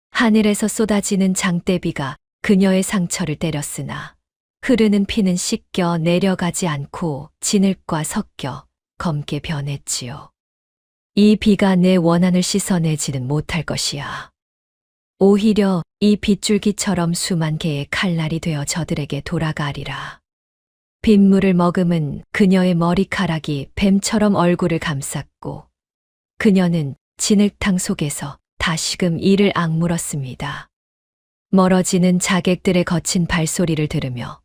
하늘에서 쏟아지는 장대비가 그녀의 상처를 때렸으나 흐르는 피는 씻겨 내려가지 않고 진흙과 섞여 검게 변했지요. 이 비가 내 원한을 씻어내지는 못할 것이야. 오히려 이 빗줄기처럼 수만 개의 칼날이 되어 저들에게 돌아가리라. 빗물을 머금은 그녀의 머리카락이 뱀처럼 얼굴을 감쌌고 그녀는 진흙탕 속에서 다시금 이를 악물었습니다. 멀어지는 자객들의 거친 발소리를 들으며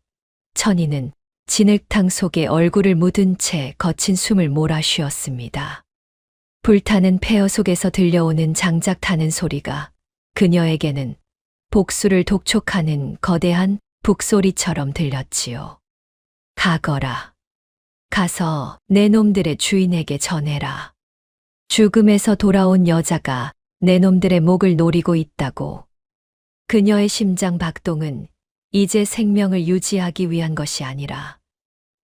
천이는 진흙탕 속에 얼굴을 묻은 채 거친 숨을 몰아쉬었습니다. 불타는 폐허 속에서 들려오는 장작 타는 소리가 그녀에게는 복수를 독촉하는 거대한 북소리처럼 들렸지요. 가거라. 가서 내 놈들의 주인에게 전해라. 죽음에서 돌아온 여자가 내 놈들의 목을 노리고 있다고. 그녀의 심장 박동은 이제 생명을 유지하기 위한 것이 아니라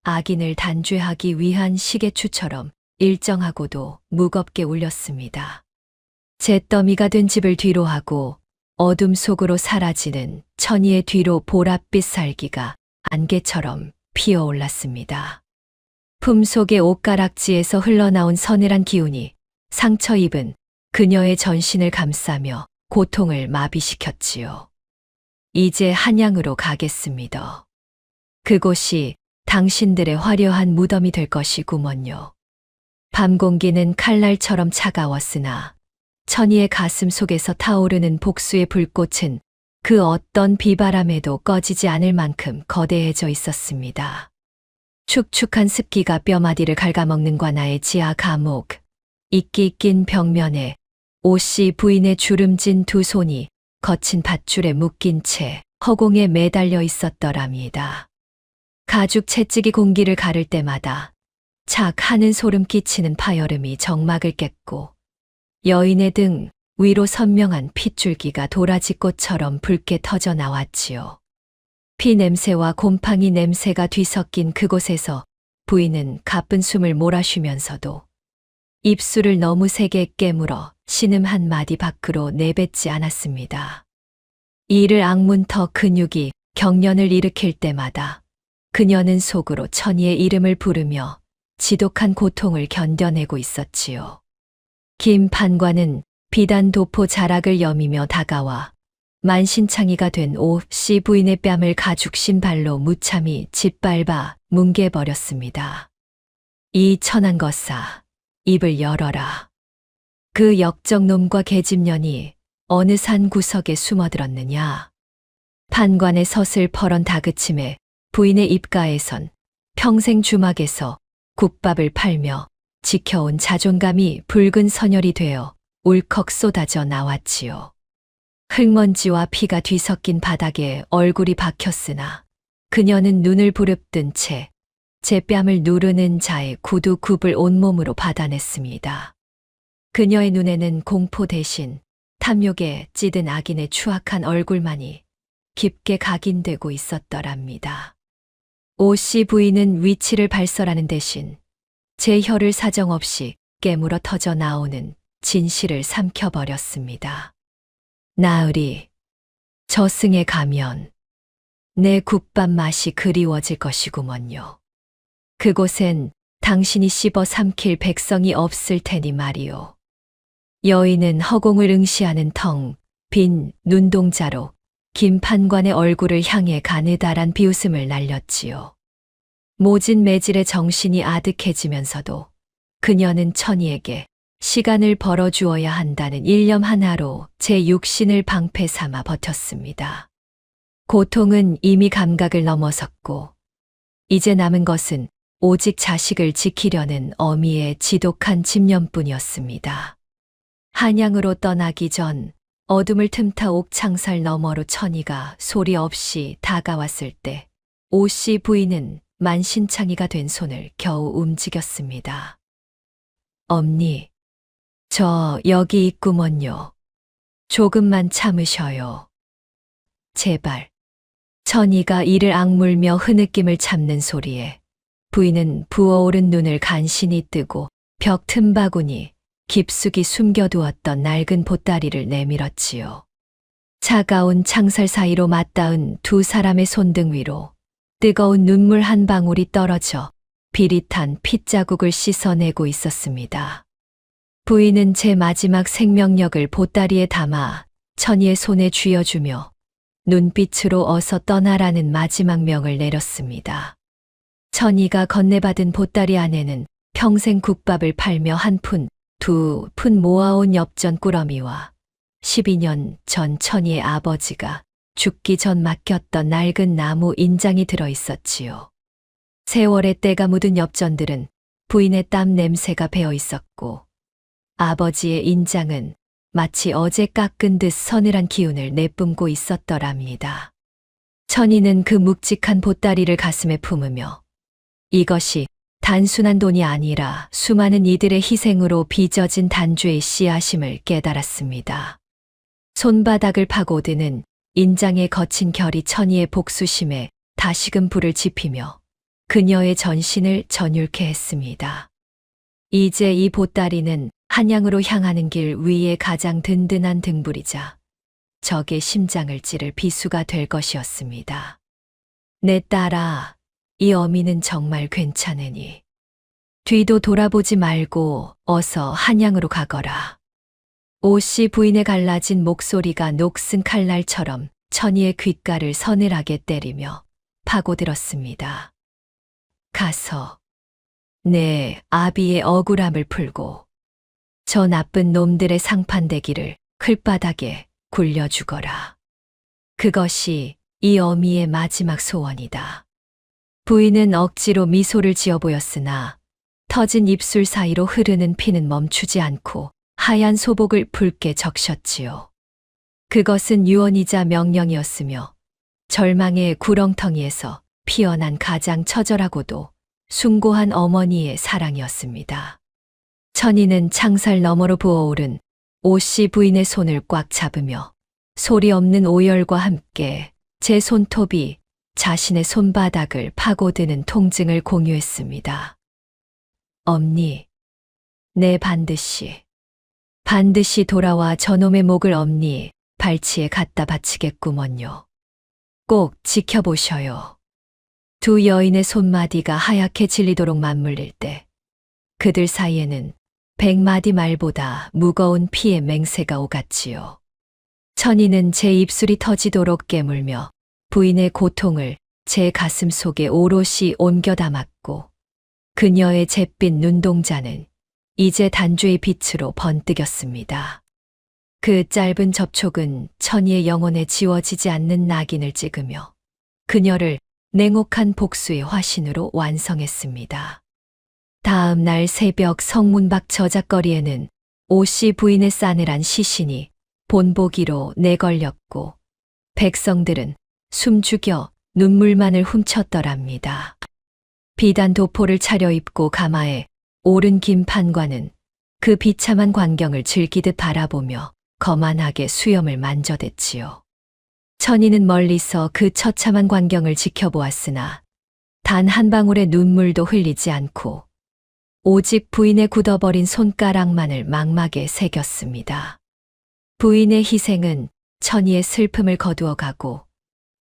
악인을 단죄하기 위한 시계추처럼 일정하고도 무겁게 울렸습니다. 잿더미가 된 집을 뒤로 하고 어둠 속으로 사라지는 천이의 뒤로 보랏빛 살기가 안개처럼 피어올랐습니다. 품속의 옷가락지에서 흘러나온 서늘한 기운이 상처 입은 그녀의 전신을 감싸며 고통을 마비시켰지요. 이제 한양으로 가겠습니다. 그곳이 당신들의 화려한 무덤이 될 것이구먼요. 밤 공기는 칼날처럼 차가웠으나 천이의 가슴 속에서 타오르는 복수의 불꽃은 그 어떤 비바람에도 꺼지지 않을 만큼 거대해져 있었습니다. 축축한 습기가 뼈마디를 갉아먹는 관아의 지하 감옥, 이끼 낀 벽면에 오씨 부인의 주름진 두 손이 거친 밧줄에 묶인 채 허공에 매달려 있었더랍니다. 가죽 채찍이 공기를 가를 때마다 착 하는 소름 끼치는 파열음이 정막을 깼고 여인의 등 위로 선명한 핏줄기가 도라지꽃처럼 붉게 터져 나왔지요. 피 냄새와 곰팡이 냄새가 뒤섞인 그곳에서 부인은 가쁜 숨을 몰아쉬면서도 입술을 너무 세게 깨물어 신음 한 마디 밖으로 내뱉지 않았습니다. 이를 악문터 근육이 경련을 일으킬 때마다 그녀는 속으로 천이의 이름을 부르며 지독한 고통을 견뎌내고 있었지요. 김 판관은 비단 도포 자락을 여미며 다가와 만신창이가 된 오씨 부인의 뺨을 가죽 신발로 무참히 짓밟아 뭉개버렸습니다. 이 천한 것사, 입을 열어라. 그 역적놈과 계집년이 어느 산 구석에 숨어들었느냐. 판관의 서슬퍼런 다그침에 부인의 입가에선 평생 주막에서 국밥을 팔며 지켜온 자존감이 붉은 선혈이 되어 울컥 쏟아져 나왔지요. 흙먼지와 피가 뒤섞인 바닥에 얼굴이 박혔으나 그녀는 눈을 부릅뜬 채 제 뺨을 누르는 자의 구두 굽을 온몸으로 받아냈습니다. 그녀의 눈에는 공포 대신 탐욕에 찌든 악인의 추악한 얼굴만이 깊게 각인되고 있었더랍니다. 오씨 부인은 위치를 발설하는 대신 제 혀를 사정없이 깨물어 터져 나오는 진실을 삼켜버렸습니다. 나으리, 저승에 가면 내 국밥 맛이 그리워질 것이구먼요. 그곳엔 당신이 씹어 삼킬 백성이 없을 테니 말이오. 여인은 허공을 응시하는 텅 빈 눈동자로 김 판관의 얼굴을 향해 가느다란 비웃음을 날렸지요. 모진 매질의 정신이 아득해지면서도 그녀는 천이에게 시간을 벌어주어야 한다는 일념 하나로 제 육신을 방패 삼아 버텼습니다. 고통은 이미 감각을 넘어섰고 이제 남은 것은 오직 자식을 지키려는 어미의 지독한 집념뿐이었습니다. 한양으로 떠나기 전 어둠을 틈타 옥창살 너머로 천이가 소리 없이 다가왔을 때 오씨 부인은 만신창이가 된 손을 겨우 움직였습니다. 엄니, 저 여기 있구먼요. 조금만 참으셔요. 제발. 천이가 이를 악물며 흐느낌을 참는 소리에 부인은 부어오른 눈을 간신히 뜨고 벽 틈바구니 깊숙이 숨겨두었던 낡은 보따리를 내밀었지요. 차가운 창살 사이로 맞닿은 두 사람의 손등 위로 뜨거운 눈물 한 방울이 떨어져 비릿한 핏자국을 씻어내고 있었습니다. 부인은 제 마지막 생명력을 보따리에 담아 천이의 손에 쥐어주며 눈빛으로 어서 떠나라는 마지막 명을 내렸습니다. 천이가 건네받은 보따리 안에는 평생 국밥을 팔며 한 푼, 두 푼 모아온 엽전 꾸러미와 12년 전 천이의 아버지가 죽기 전 맡겼던 낡은 나무 인장이 들어 있었지요. 세월의 때가 묻은 엽전들은 부인의 땀 냄새가 배어 있었고 아버지의 인장은 마치 어제 깎은 듯 서늘한 기운을 내뿜고 있었더랍니다. 천이는 그 묵직한 보따리를 가슴에 품으며 이것이 단순한 돈이 아니라 수많은 이들의 희생으로 빚어진 단죄의 씨앗임을 깨달았습니다. 손바닥을 파고드는 인장의 거친 결이 천이의 복수심에 다시금 불을 지피며 그녀의 전신을 전율케 했습니다. 이제 이 보따리는 한양으로 향하는 길 위의 가장 든든한 등불이자 적의 심장을 찌를 비수가 될 것이었습니다. 내 딸아, 이 어미는 정말 괜찮으니 뒤도 돌아보지 말고 어서 한양으로 가거라. 오씨 부인의 갈라진 목소리가 녹슨 칼날처럼 천희의 귓가를 서늘하게 때리며 파고들었습니다. 가서 내 아비의 억울함을 풀고 저 나쁜 놈들의 상판대기를 클바닥에 굴려주거라. 그것이 이 어미의 마지막 소원이다. 부인은 억지로 미소를 지어 보였으나 터진 입술 사이로 흐르는 피는 멈추지 않고 하얀 소복을 붉게 적셨지요. 그것은 유언이자 명령이었으며 절망의 구렁텅이에서 피어난 가장 처절하고도 숭고한 어머니의 사랑이었습니다. 천희는 창살 너머로 부어오른 오씨 부인의 손을 꽉 잡으며 소리 없는 오열과 함께 제 손톱이 자신의 손바닥을 파고드는 통증을 공유했습니다. 엄니, 내 반드시 돌아와 저놈의 목을 엄니 발치에 갖다 바치겠구먼요. 꼭 지켜보셔요. 두 여인의 손마디가 하얗게 질리도록 맞물릴 때 그들 사이에는 100마디 말보다 무거운 피의 맹세가 오갔지요. 천희는 제 입술이 터지도록 깨물며 부인의 고통을 제 가슴 속에 오롯이 옮겨 담았고 그녀의 잿빛 눈동자는 이제 단주의 빛으로 번뜩였습니다. 그 짧은 접촉은 천희의 영혼에 지워지지 않는 낙인을 찍으며 그녀를 냉혹한 복수의 화신으로 완성했습니다. 다음 날 새벽 성문 밖 저작거리에는 오씨 부인의 싸늘한 시신이 본보기로 내걸렸고 백성들은 숨죽여 눈물만을 훔쳤더랍니다. 비단 도포를 차려입고 가마에 오른 김 판관은 그 비참한 광경을 즐기듯 바라보며 거만하게 수염을 만져댔지요. 천희는 멀리서 그 처참한 광경을 지켜보았으나 단 한 방울의 눈물도 흘리지 않고 오직 부인의 굳어버린 손가락만을 망막에 새겼습니다. 부인의 희생은 천희의 슬픔을 거두어가고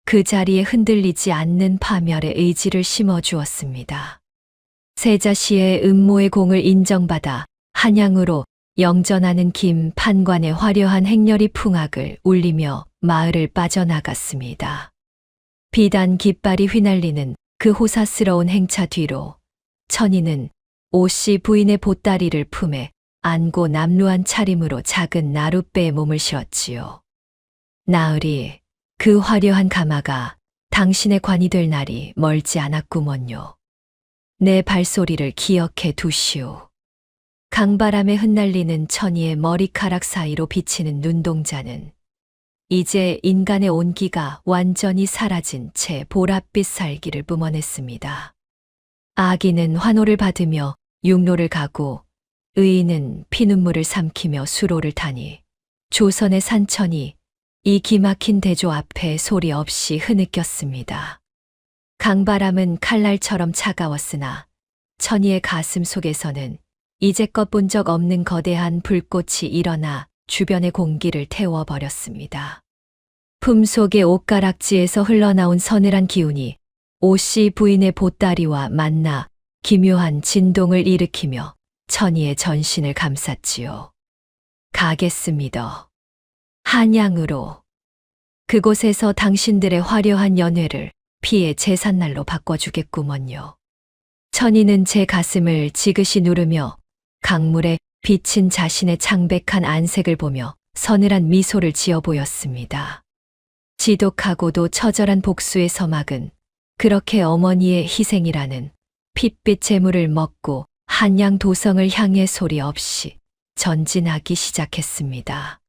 그 자리에 흔들리지 않는 파멸의 의지를 심어주었습니다. 세자씨의 음모의 공을 인정받아 한양으로 영전하는 김 판관의 화려한 행렬이 풍악을 울리며 마을을 빠져나갔습니다. 비단 깃발이 휘날리는 그 호사스러운 행차 뒤로 천희는 오씨 부인의 보따리를 품에 안고 남루한 차림으로 작은 나룻배에 몸을 실었지요. 나으리, 그 화려한 가마가 당신의 관이 될 날이 멀지 않았구먼요. 내 발소리를 기억해 두시오. 강바람에 흩날리는 천희의 머리카락 사이로 비치는 눈동자는 이제 인간의 온기가 완전히 사라진 채 보랏빛 살기를 뿜어냈습니다. 아기는 환호를 받으며 육로를 가고 의인은 피눈물을 삼키며 수로를 타니 조선의 산천이 이 기막힌 대조 앞에 소리 없이 흐느꼈습니다. 강바람은 칼날처럼 차가웠으나 천희의 가슴 속에서는 이제껏 본 적 없는 거대한 불꽃이 일어나 주변의 공기를 태워버렸습니다. 품속의 옷가락지에서 흘러나온 서늘한 기운이 오씨 부인의 보따리와 만나 기묘한 진동을 일으키며 천희의 전신을 감쌌지요. 가겠습니다. 한양으로. 그곳에서 당신들의 화려한 연회를 피의 제삿날로 바꿔주겠구먼요. 천희는 제 가슴을 지그시 누르며 강물에 비친 자신의 창백한 안색을 보며 서늘한 미소를 지어 보였습니다. 지독하고도 처절한 복수의 서막은 그렇게 어머니의 희생이라는 핏빛 재물을 먹고 한양 도성을 향해 소리 없이 전진하기 시작했습니다.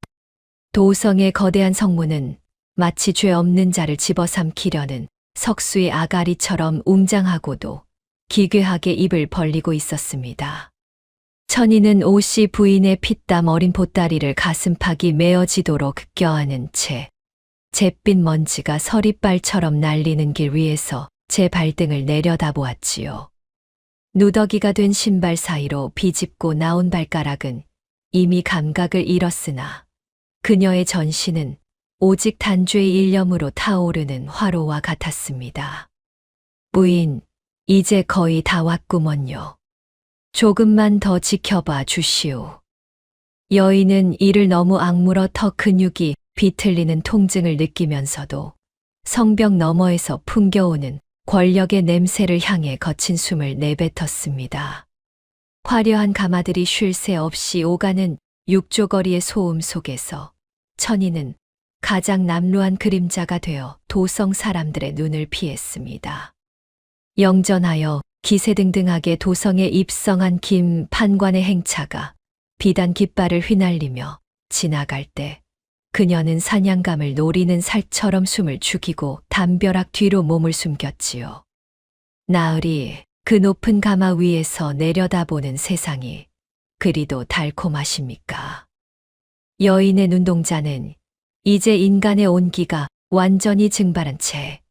도성의 거대한 성문은 마치 죄 없는 자를 집어삼키려는 석수의 아가리처럼 웅장하고도 기괴하게 입을 벌리고 있었습니다. 천희는 오씨 부인의 피땀 어린 보따리를 가슴팍이 메어지도록 껴안은 채 잿빛 먼지가 서리빨처럼 날리는 길 위에서 제 발등을 내려다보았지요. 누더기가 된 신발 사이로 비집고 나온 발가락은 이미 감각을 잃었으나 그녀의 전신은 오직 단죄의 일념으로 타오르는 화로와 같았습니다. 부인, 이제 거의 다 왔구먼요. 조금만 더 지켜봐 주시오. 여인은 이를 너무 악물어 터 근육이 비틀리는 통증을 느끼면서도 성벽 너머에서 풍겨오는 권력의 냄새를 향해 거친 숨을 내뱉었습니다. 화려한 가마들이 쉴 새 없이 오가는 육조거리의 소음 속에서 천이는 가장 남루한 그림자가 되어 도성 사람들의 눈을 피했습니다. 영전하여 기세등등하게 도성에 입성한 김 판관의 행차가 비단 깃발을 휘날리며 지나갈 때 그녀는 사냥감을 노리는 살처럼 숨을 죽이고 담벼락 뒤로 몸을 숨겼지요. 나으리 그 높은 가마 위에서 내려다보는 세상이 그리도 달콤하십니까? 여인의 눈동자는 이제 인간의 온기가 완전히 증발한 채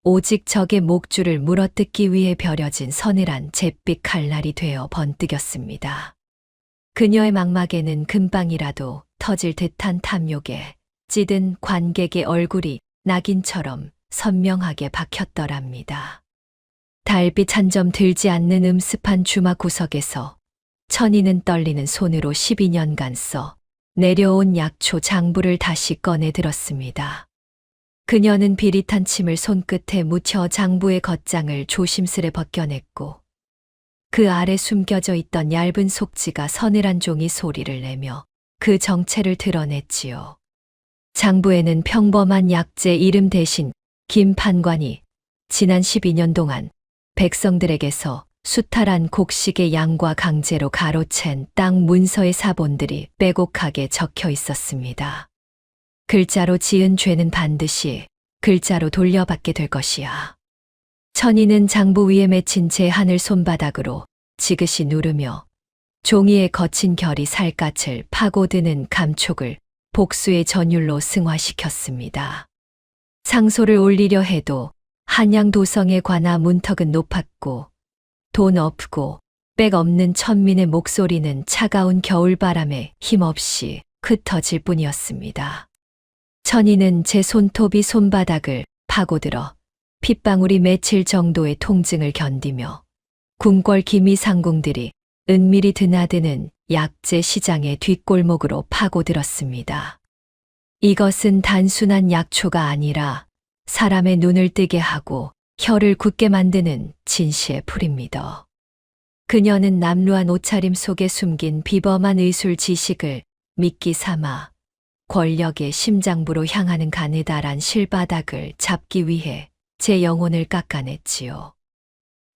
오직 적의 목줄을 물어뜯기 위해 벼려진 서늘한 잿빛 칼날이 되어 번뜩였습니다. 그녀의 망막에는 금방이라도 터질 듯한 탐욕에 찌든 관객의 얼굴이 낙인처럼 선명하게 박혔더랍니다. 달빛 한 점 들지 않는 음습한 주막 구석에서 천이는 떨리는 손으로 12년간 써 내려온 약초 장부를 다시 꺼내 들었습니다. 그녀는 비릿한 침을 손끝에 묻혀 장부의 겉장을 조심스레 벗겨냈고 그 아래 숨겨져 있던 얇은 속지가 서늘한 종이 소리를 내며 그 정체를 드러냈지요. 장부에는 평범한 약재 이름 대신 김 판관이 지난 12년 동안 백성들에게서 수탈한 곡식의 양과 강제로 가로챈 땅 문서의 사본들이 빼곡하게 적혀 있었습니다. 글자로 지은 죄는 반드시 글자로 돌려받게 될 것이야. 천이는 장부 위에 맺힌 제 하늘 손바닥으로 지그시 누르며 종이의 거친 결이 살갗을 파고드는 감촉을 복수의 전율로 승화시켰습니다. 상소를 올리려 해도 한양 도성의 관아 문턱은 높았고 돈 없고 백 없는 천민의 목소리는 차가운 겨울바람에 힘없이 흩어질 뿐이었습니다. 천이는 제 손톱이 손바닥을 파고들어 핏방울이 맺힐 정도의 통증을 견디며 궁궐 기미상궁들이 은밀히 드나드는 약재 시장의 뒷골목으로 파고들었습니다. 이것은 단순한 약초가 아니라 사람의 눈을 뜨게 하고 혀를 굳게 만드는 진시의 풀입니다. 그녀는 남루한 옷차림 속에 숨긴 비범한 의술 지식을 미끼 삼아 권력의 심장부로 향하는 가느다란 실바닥을 잡기 위해 제 영혼을 깎아냈지요.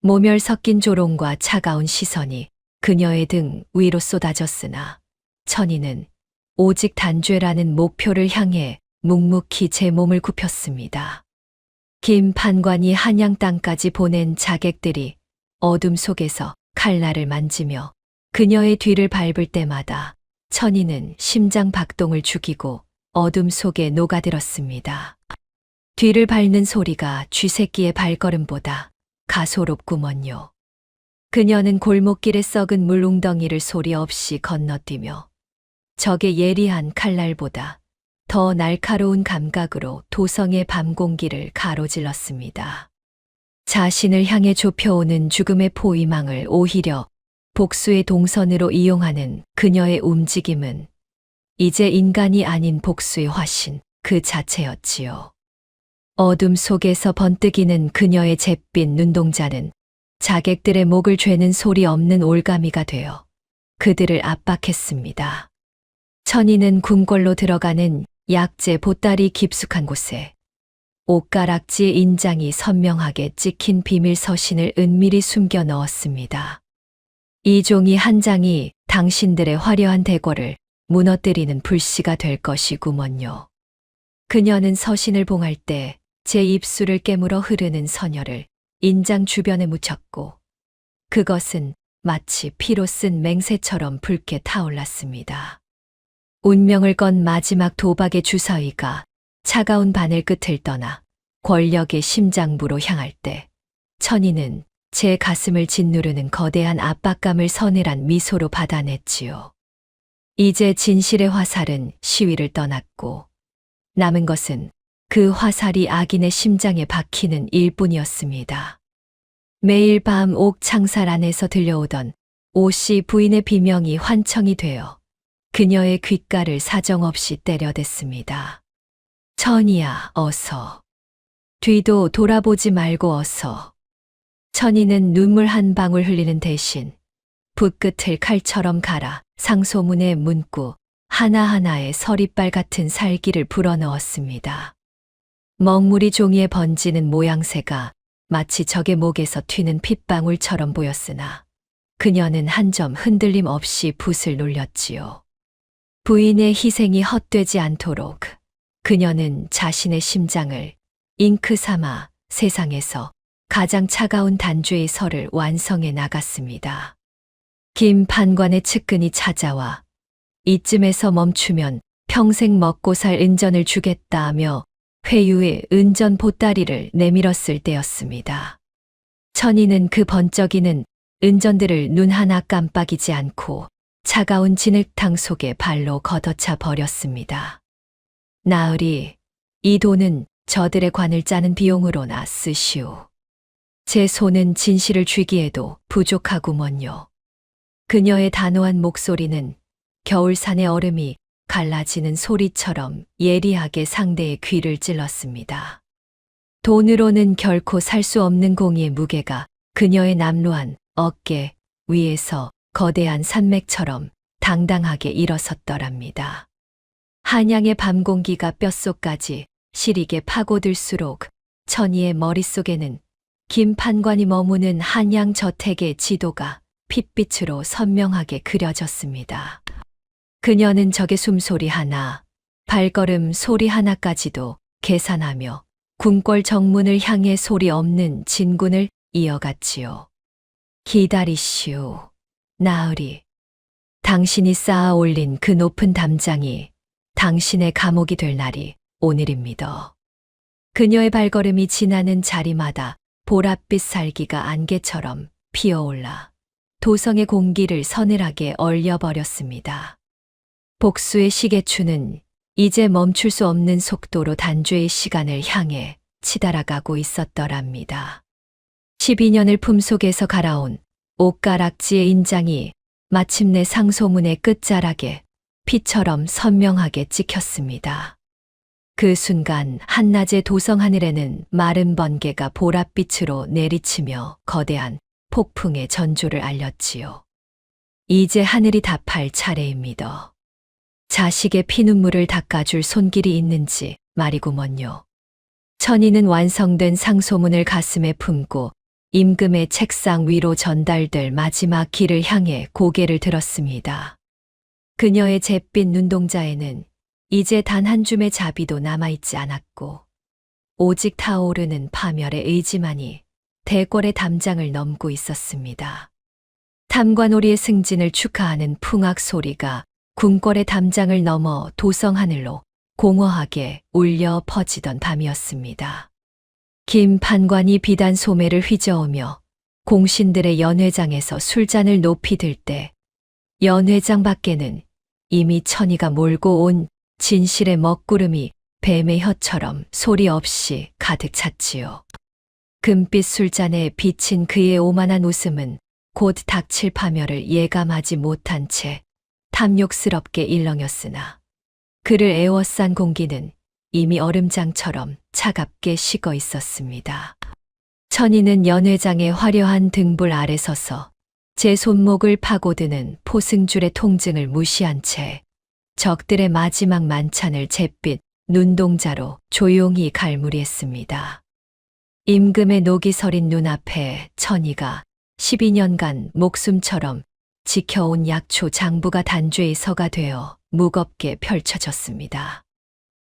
모멸 섞인 조롱과 차가운 시선이 그녀의 등 위로 쏟아졌으나 천이는 오직 단죄라는 목표를 향해 묵묵히 제 몸을 굽혔습니다. 김 판관이 한양 땅까지 보낸 자객들이 어둠 속에서 칼날을 만지며 그녀의 뒤를 밟을 때마다 천이는 심장 박동을 죽이고 어둠 속에 녹아들었습니다. 뒤를 밟는 소리가 쥐새끼의 발걸음보다 가소롭구먼요. 그녀는 골목길의 썩은 물 웅덩이를 소리 없이 건너뛰며 적의 예리한 칼날보다 더 날카로운 감각으로 도성의 밤 공기를 가로질렀습니다. 자신을 향해 좁혀오는 죽음의 포위망을 오히려 복수의 동선으로 이용하는 그녀의 움직임은 이제 인간이 아닌 복수의 화신 그 자체였지요. 어둠 속에서 번뜩이는 그녀의 잿빛 눈동자는 자객들의 목을 죄는 소리 없는 올가미가 되어 그들을 압박했습니다. 천이는 궁궐로 들어가는 약재 보따리 깊숙한 곳에 옷가락지의 인장이 선명하게 찍힌 비밀 서신을 은밀히 숨겨 넣었습니다. 이 종이 한 장이 당신들의 화려한 대궐을 무너뜨리는 불씨가 될 것이구먼요. 그녀는 서신을 봉할 때 제 입술을 깨물어 흐르는 선혈을 인장 주변에 묻혔고 그것은 마치 피로 쓴 맹세처럼 붉게 타올랐습니다. 운명을 건 마지막 도박의 주사위가 차가운 바늘 끝을 떠나 권력의 심장부로 향할 때 천이는 제 가슴을 짓누르는 거대한 압박감을 서늘한 미소로 받아냈지요. 이제 진실의 화살은 시위를 떠났고 남은 것은 그 화살이 악인의 심장에 박히는 일뿐이었습니다. 매일 밤 옥창살 안에서 들려오던 오씨 부인의 비명이 환청이 되어 그녀의 귓가를 사정없이 때려댔습니다. 천이야, 어서. 뒤도 돌아보지 말고 어서. 천이는 눈물 한 방울 흘리는 대신 붓끝을 칼처럼 갈아 상소문의 문구 하나하나에 서리빨 같은 살기를 불어넣었습니다. 먹물이 종이에 번지는 모양새가 마치 적의 목에서 튀는 핏방울처럼 보였으나 그녀는 한 점 흔들림 없이 붓을 놀렸지요. 부인의 희생이 헛되지 않도록 그녀는 자신의 심장을 잉크 삼아 세상에서 가장 차가운 단죄의 설을 완성해 나갔습니다. 김 판관의 측근이 찾아와 이쯤에서 멈추면 평생 먹고 살 은전을 주겠다 하며 회유의 은전 보따리를 내밀었을 때였습니다. 천이는 그 번쩍이는 은전들을 눈 하나 깜빡이지 않고 차가운 진흙탕 속에 발로 걷어차 버렸습니다. 나으리, 이 돈은 저들의 관을 짜는 비용으로나 쓰시오. 제 손은 진실을 쥐기에도 부족하구먼요. 그녀의 단호한 목소리는 겨울산의 얼음이 갈라지는 소리처럼 예리하게 상대의 귀를 찔렀습니다. 돈으로는 결코 살 수 없는 공의의 무게가 그녀의 남루한 어깨 위에서 거대한 산맥처럼 당당하게 일어섰더랍니다. 한양의 밤 공기가 뼛속까지 시리게 파고들수록 천이의 머릿속에는 김 판관이 머무는 한양 저택의 지도가 핏빛으로 선명하게 그려졌습니다. 그녀는 적의 숨소리 하나, 발걸음 소리 하나까지도 계산하며 궁궐 정문을 향해 소리 없는 진군을 이어갔지요. 기다리시오, 나으리. 당신이 쌓아 올린 그 높은 담장이 당신의 감옥이 될 날이 오늘입니다. 그녀의 발걸음이 지나는 자리마다 보랏빛 살기가 안개처럼 피어올라 도성의 공기를 서늘하게 얼려버렸습니다. 복수의 시계추는 이제 멈출 수 없는 속도로 단죄의 시간을 향해 치달아가고 있었더랍니다. 12년을 품속에서 갈아온 옷가락지의 인장이 마침내 상소문의 끝자락에 피처럼 선명하게 찍혔습니다. 그 순간 한낮의 도성 하늘에는 마른 번개가 보랏빛으로 내리치며 거대한 폭풍의 전조를 알렸지요. 이제 하늘이 답할 차례입니다. 자식의 피눈물을 닦아줄 손길이 있는지 말이구먼요. 천이는 완성된 상소문을 가슴에 품고 임금의 책상 위로 전달될 마지막 길을 향해 고개를 들었습니다. 그녀의 잿빛 눈동자에는 이제 단 한 줌의 자비도 남아있지 않았고 오직 타오르는 파멸의 의지만이 대궐의 담장을 넘고 있었습니다. 탐관오리의 승진을 축하하는 풍악 소리가 궁궐의 담장을 넘어 도성 하늘로 공허하게 울려 퍼지던 밤이었습니다. 김 판관이 비단 소매를 휘저으며 공신들의 연회장에서 술잔을 높이 들 때 연회장 밖에는 이미 천이가 몰고 온 진실의 먹구름이 뱀의 혀처럼 소리 없이 가득 찼지요. 금빛 술잔에 비친 그의 오만한 웃음은 곧 닥칠 파멸을 예감하지 못한 채 탐욕스럽게 일렁였으나 그를 에워싼 공기는 이미 얼음장처럼 차갑게 식어 있었습니다. 천이는 연회장의 화려한 등불 아래 서서 제 손목을 파고드는 포승줄의 통증을 무시한 채 적들의 마지막 만찬을 잿빛 눈동자로 조용히 갈무리했습니다. 임금의 녹이 서린 눈앞에 천이가 12년간 목숨처럼 지켜온 약초 장부가 단죄의 서가 되어 무겁게 펼쳐졌습니다.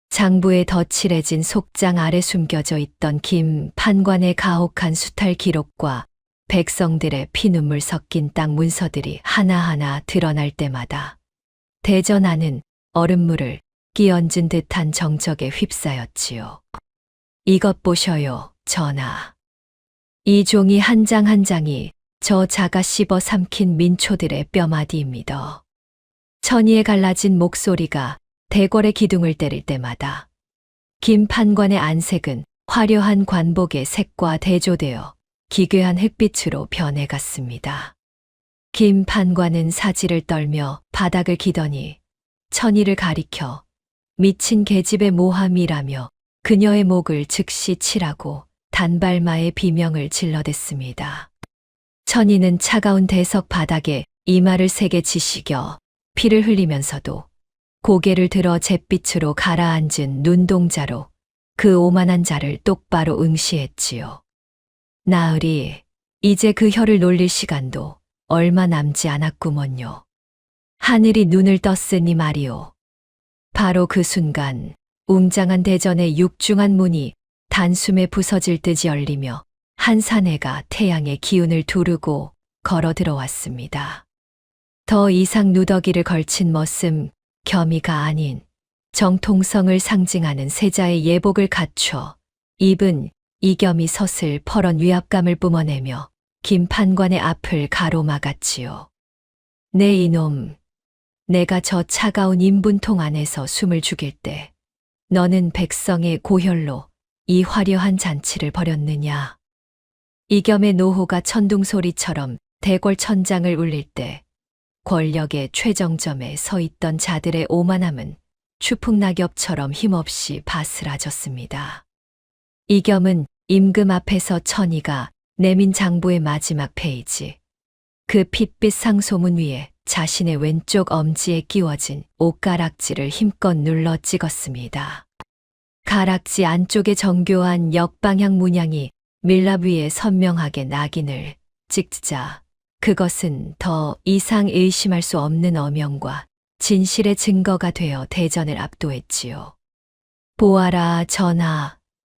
장부에 덧칠해진 속장 아래 숨겨져 있던 김 판관의 가혹한 수탈 기록과 백성들의 피눈물 섞인 땅 문서들이 하나하나 드러날 때마다 대전하는 얼음물을 끼얹은 듯한 정적에 휩싸였지요. 이것 보셔요, 전하. 이 종이 한 장 한 장이 저 자가 씹어 삼킨 민초들의 뼈마디입니다. 천이의 갈라진 목소리가 대궐의 기둥을 때릴 때마다 김 판관의 안색은 화려한 관복의 색과 대조되어 기괴한 흑빛으로 변해갔습니다. 김 판관은 사지를 떨며 바닥을 기더니 천이를 가리켜 미친 계집의 모함이라며 그녀의 목을 즉시 치라고 단발마의 비명을 질러댔습니다. 천이는 차가운 대석 바닥에 이마를 세게 지시겨 피를 흘리면서도 고개를 들어 잿빛으로 가라앉은 눈동자로 그 오만한 자를 똑바로 응시했지요. 나으리, 이제 그 혀를 놀릴 시간도 얼마 남지 않았구먼요. 하늘이 눈을 떴으니 말이오. 바로 그 순간 웅장한 대전의 육중한 문이 단숨에 부서질 듯이 열리며 한 사내가 태양의 기운을 두르고 걸어 들어왔습니다. 더 이상 누더기를 걸친 머슴 겸이가 아닌 정통성을 상징하는 세자의 예복을 갖춰 입은 이겸이 섰을 퍼런 위압감을 뿜어내며 김 판관의 앞을 가로막았지요. 네 이놈, 내가 저 차가운 인분통 안에서 숨을 죽일 때 너는 백성의 고혈로 이 화려한 잔치를 벌였느냐. 이겸의 노호가 천둥소리처럼 대궐천장을 울릴 때 권력의 최정점에 서 있던 자들의 오만함은 추풍낙엽처럼 힘없이 바스라졌습니다. 이겸은 임금 앞에서 천이가 내민 장부의 마지막 페이지, 그 핏빛 상소문 위에 자신의 왼쪽 엄지에 끼워진 옷가락지를 힘껏 눌러 찍었습니다. 가락지 안쪽에 정교한 역방향 문양이 밀랍 위에 선명하게 낙인을 찍자 그것은 더 이상 의심할 수 없는 어명과 진실의 증거가 되어 대전을 압도했지요. 보아라 전하,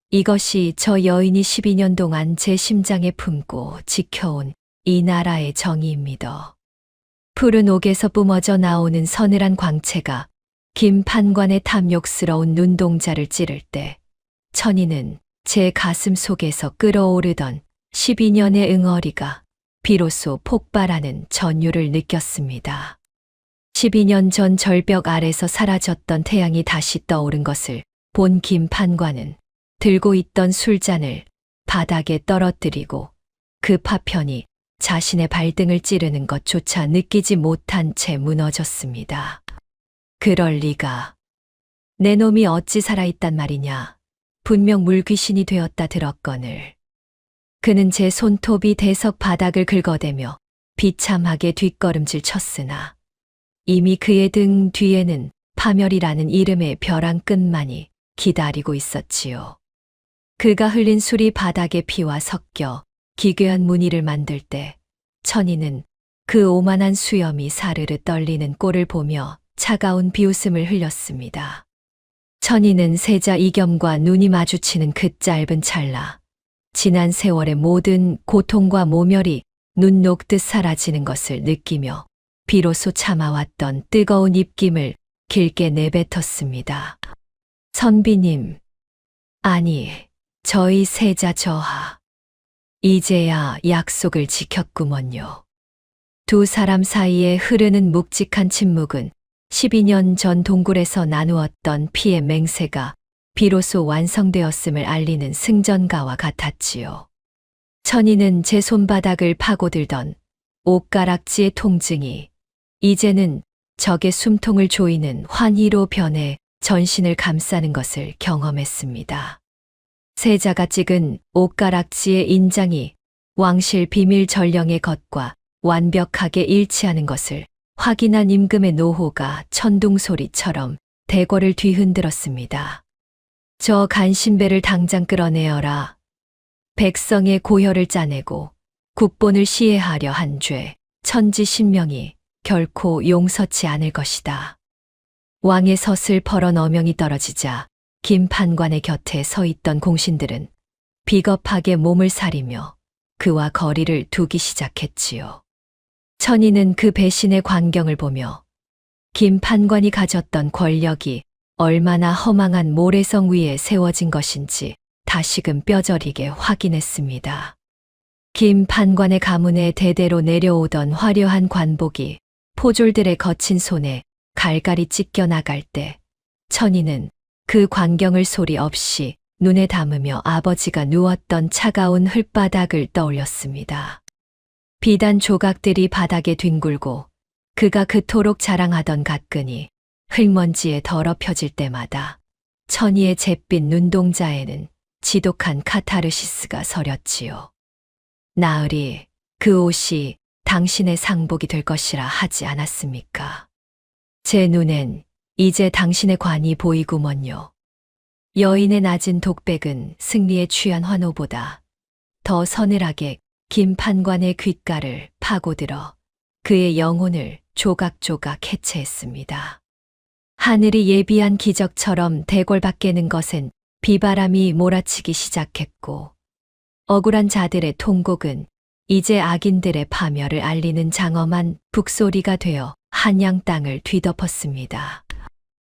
이것이 저 여인이 12년 동안 제 심장에 품고 지켜온 이 나라의 정의입니다. 푸른 옥에서 뿜어져 나오는 서늘한 광채가 김 판관의 탐욕스러운 눈동자를 찌를 때 천이는 제 가슴 속에서 끓어오르던 12년의 응어리가 비로소 폭발하는 전율을 느꼈습니다. 12년 전 절벽 아래서 사라졌던 태양이 다시 떠오른 것을 본 김 판관은 들고 있던 술잔을 바닥에 떨어뜨리고 그 파편이 자신의 발등을 찌르는 것조차 느끼지 못한 채 무너졌습니다. 그럴 리가. 내 놈이 어찌 살아있단 말이냐. 분명 물귀신이 되었다 들었거늘. 그는 제 손톱이 대석 바닥을 긁어대며 비참하게 뒷걸음질 쳤으나 이미 그의 등 뒤에는 파멸이라는 이름의 벼랑 끝만이 기다리고 있었지요. 그가 흘린 술이 바닥의 피와 섞여 기괴한 무늬를 만들 때 천이는 그 오만한 수염이 사르르 떨리는 꼴을 보며 차가운 비웃음을 흘렸습니다. 천이는 세자 이겸과 눈이 마주치는 그 짧은 찰나 지난 세월의 모든 고통과 모멸이 눈 녹듯 사라지는 것을 느끼며 비로소 참아왔던 뜨거운 입김을 길게 내뱉었습니다. 선비님, 아니, 저희 세자 저하. 이제야 약속을 지켰구먼요. 두 사람 사이에 흐르는 묵직한 침묵은 12년 전 동굴에서 나누었던 피의 맹세가 비로소 완성되었음을 알리는 승전가와 같았지요. 천이는 제 손바닥을 파고들던 옷가락지의 통증이 이제는 적의 숨통을 조이는 환희로 변해 전신을 감싸는 것을 경험했습니다. 세자가 찍은 옷가락지의 인장이 왕실 비밀 전령의 것과 완벽하게 일치하는 것을 확인한 임금의 노호가 천둥소리처럼 대궐을 뒤흔들었습니다. 저 간신배를 당장 끌어내어라. 백성의 고혈을 짜내고 국본을 시해하려 한 죄, 천지신명이 결코 용서치 않을 것이다. 왕의 섯을 퍼런 어명이 떨어지자 김 판관의 곁에 서 있던 공신들은 비겁하게 몸을 사리며 그와 거리를 두기 시작했지요. 천이는 그 배신의 광경을 보며 김 판관이 가졌던 권력이 얼마나 허망한 모래성 위에 세워진 것인지 다시금 뼈저리게 확인했습니다. 김 판관의 가문에 대대로 내려오던 화려한 관복이 포졸들의 거친 손에 갈갈이 찢겨 나갈 때 천이는 그 광경을 소리 없이 눈에 담으며 아버지가 누웠던 차가운 흙바닥을 떠올렸습니다. 비단 조각들이 바닥에 뒹굴고 그가 그토록 자랑하던 가끈이 흙먼지에 더럽혀질 때마다 천이의 잿빛 눈동자에는 지독한 카타르시스가 서렸지요. 나으리, 그 옷이 당신의 상복이 될 것이라 하지 않았습니까? 제 눈엔 이제 당신의 관이 보이구먼요. 여인의 낮은 독백은 승리에 취한 환호보다 더 서늘하게 긴 판관의 귓가를 파고들어 그의 영혼을 조각조각 해체했습니다. 하늘이 예비한 기적처럼 대궐 밖에는 것엔 비바람이 몰아치기 시작했고 억울한 자들의 통곡은 이제 악인들의 파멸을 알리는 장엄한 북소리가 되어 한양 땅을 뒤덮었습니다.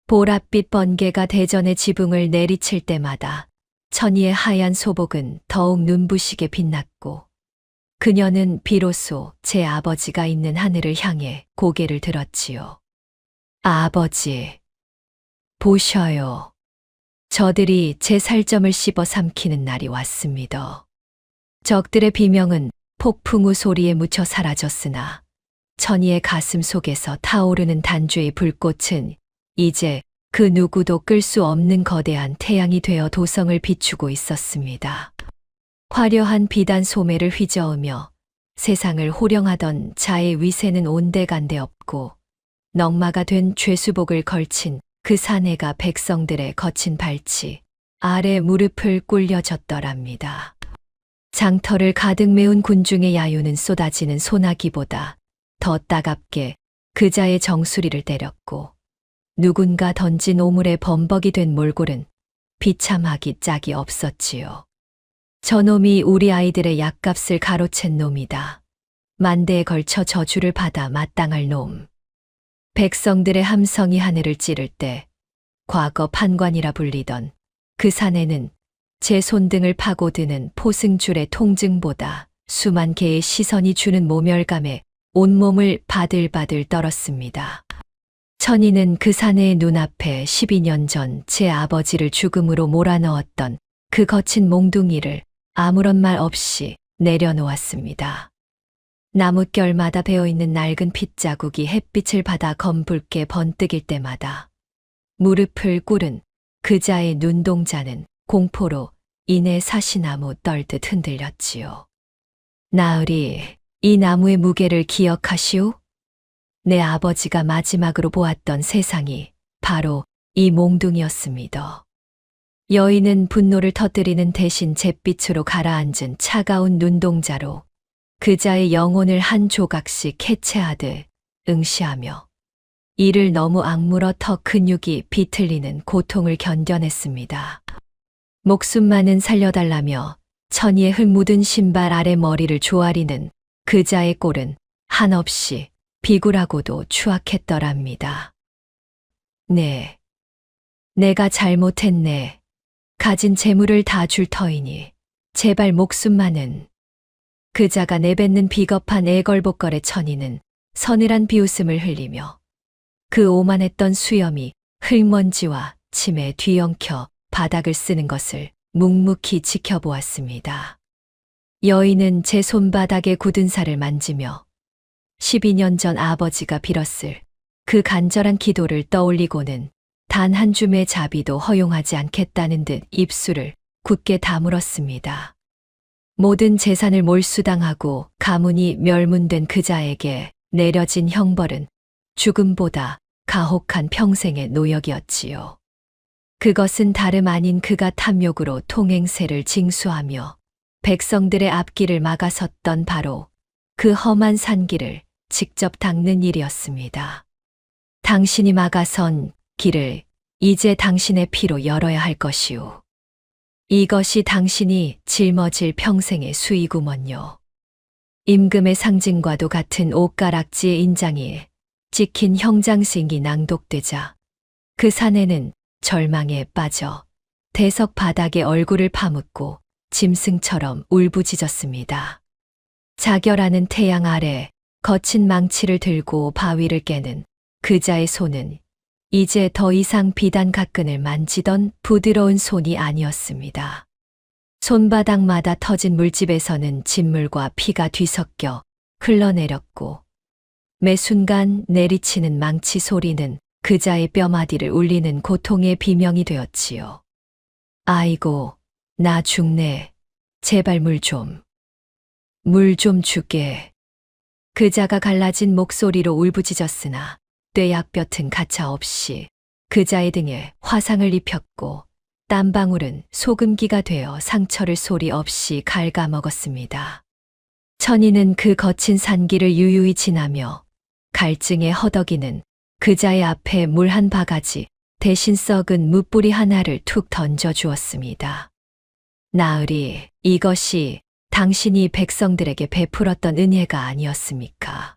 보랏빛 번개가 대전의 지붕을 내리칠 때마다 천이의 하얀 소복은 더욱 눈부시게 빛났고 그녀는 비로소 제 아버지가 있는 하늘을 향해 고개를 들었지요. 아버지, 보셔요. 저들이 제 살점을 씹어 삼키는 날이 왔습니다. 적들의 비명은 폭풍우 소리에 묻혀 사라졌으나 천이의 가슴 속에서 타오르는 단죄의 불꽃은 이제 그 누구도 끌 수 없는 거대한 태양이 되어 도성을 비추고 있었습니다. 화려한 비단 소매를 휘저으며 세상을 호령하던 자의 위세는 온데간데 없고 넝마가 된 죄수복을 걸친 그 사내가 백성들의 거친 발치 아래 무릎을 꿇려졌더랍니다. 장터를 가득 메운 군중의 야유는 쏟아지는 소나기보다 더 따갑게 그자의 정수리를 때렸고 누군가 던진 오물에 범벅이 된 몰골은 비참하기 짝이 없었지요. 저놈이 우리 아이들의 약값을 가로챈 놈이다. 만대에 걸쳐 저주를 받아 마땅할 놈. 백성들의 함성이 하늘을 찌를 때 과거 판관이라 불리던 그 사내는 제 손등을 파고드는 포승줄의 통증보다 수만 개의 시선이 주는 모멸감에 온몸을 바들바들 떨었습니다. 천이는 그 사내의 눈앞에 12년 전 제 아버지를 죽음으로 몰아넣었던 그 거친 몽둥이를 아무런 말 없이 내려놓았습니다. 나뭇결마다 베어있는 낡은 핏자국이 햇빛을 받아 검붉게 번뜩일 때마다 무릎을 꿇은 그자의 눈동자는 공포로 이내 사시나무 떨듯 흔들렸지요. 나으리, 이 나무의 무게를 기억하시오? 내 아버지가 마지막으로 보았던 세상이 바로 이 몽둥이였습니다. 여인은 분노를 터뜨리는 대신 잿빛으로 가라앉은 차가운 눈동자로 그자의 영혼을 한 조각씩 해체하듯 응시하며 이를 너무 악물어 터 근육이 비틀리는 고통을 견뎌냈습니다. 목숨만은 살려달라며 천이의 흙 묻은 신발 아래 머리를 조아리는 그자의 꼴은 한없이 비굴하고도 추악했더랍니다. 네, 내가 잘못했네. 가진 재물을 다 줄 터이니 제발 목숨만은. 그자가 내뱉는 비겁한 애걸복걸의 천이는 서늘한 비웃음을 흘리며 그 오만했던 수염이 흙먼지와 침에 뒤엉켜 바닥을 쓰는 것을 묵묵히 지켜보았습니다. 여인은 제 손바닥에 굳은 살을 만지며 12년 전 아버지가 빌었을 그 간절한 기도를 떠올리고는 단 한 줌의 자비도 허용하지 않겠다는 듯 입술을 굳게 다물었습니다. 모든 재산을 몰수당하고 가문이 멸문된 그자에게 내려진 형벌은 죽음보다 가혹한 평생의 노역이었지요. 그것은 다름 아닌 그가 탐욕으로 통행세를 징수하며 백성들의 앞길을 막아섰던 바로 그 험한 산길을 직접 닦는 일이었습니다. 당신이 막아선 길을 이제 당신의 피로 열어야 할 것이오. 이것이 당신이 짊어질 평생의 수이구먼요. 임금의 상징과도 같은 옷가락지의 인장이 찍힌 형장승이 낭독되자 그 사내는 절망에 빠져 대석 바닥에 얼굴을 파묻고 짐승처럼 울부짖었습니다. 자결하는 태양 아래 거친 망치를 들고 바위를 깨는 그자의 손은 이제 더 이상 비단 가끈을 만지던 부드러운 손이 아니었습니다. 손바닥마다 터진 물집에서는 진물과 피가 뒤섞여 흘러내렸고 매 순간 내리치는 망치 소리는 그자의 뼈마디를 울리는 고통의 비명이 되었지요. 아이고, 나 죽네. 제발 물 좀. 물 좀 주게. 그자가 갈라진 목소리로 울부짖었으나 뙤약볕은 가차없이 그자의 등에 화상을 입혔고 땀방울은 소금기가 되어 상처를 소리 없이 갉아먹었습니다. 천이는 그 거친 산길을 유유히 지나며 갈증에 허덕이는 그자의 앞에 물 한 바가지 대신 썩은 뭇뿌리 하나를 툭 던져 주었습니다. 나으리, 이것이 당신이 백성들에게 베풀었던 은혜가 아니었습니까?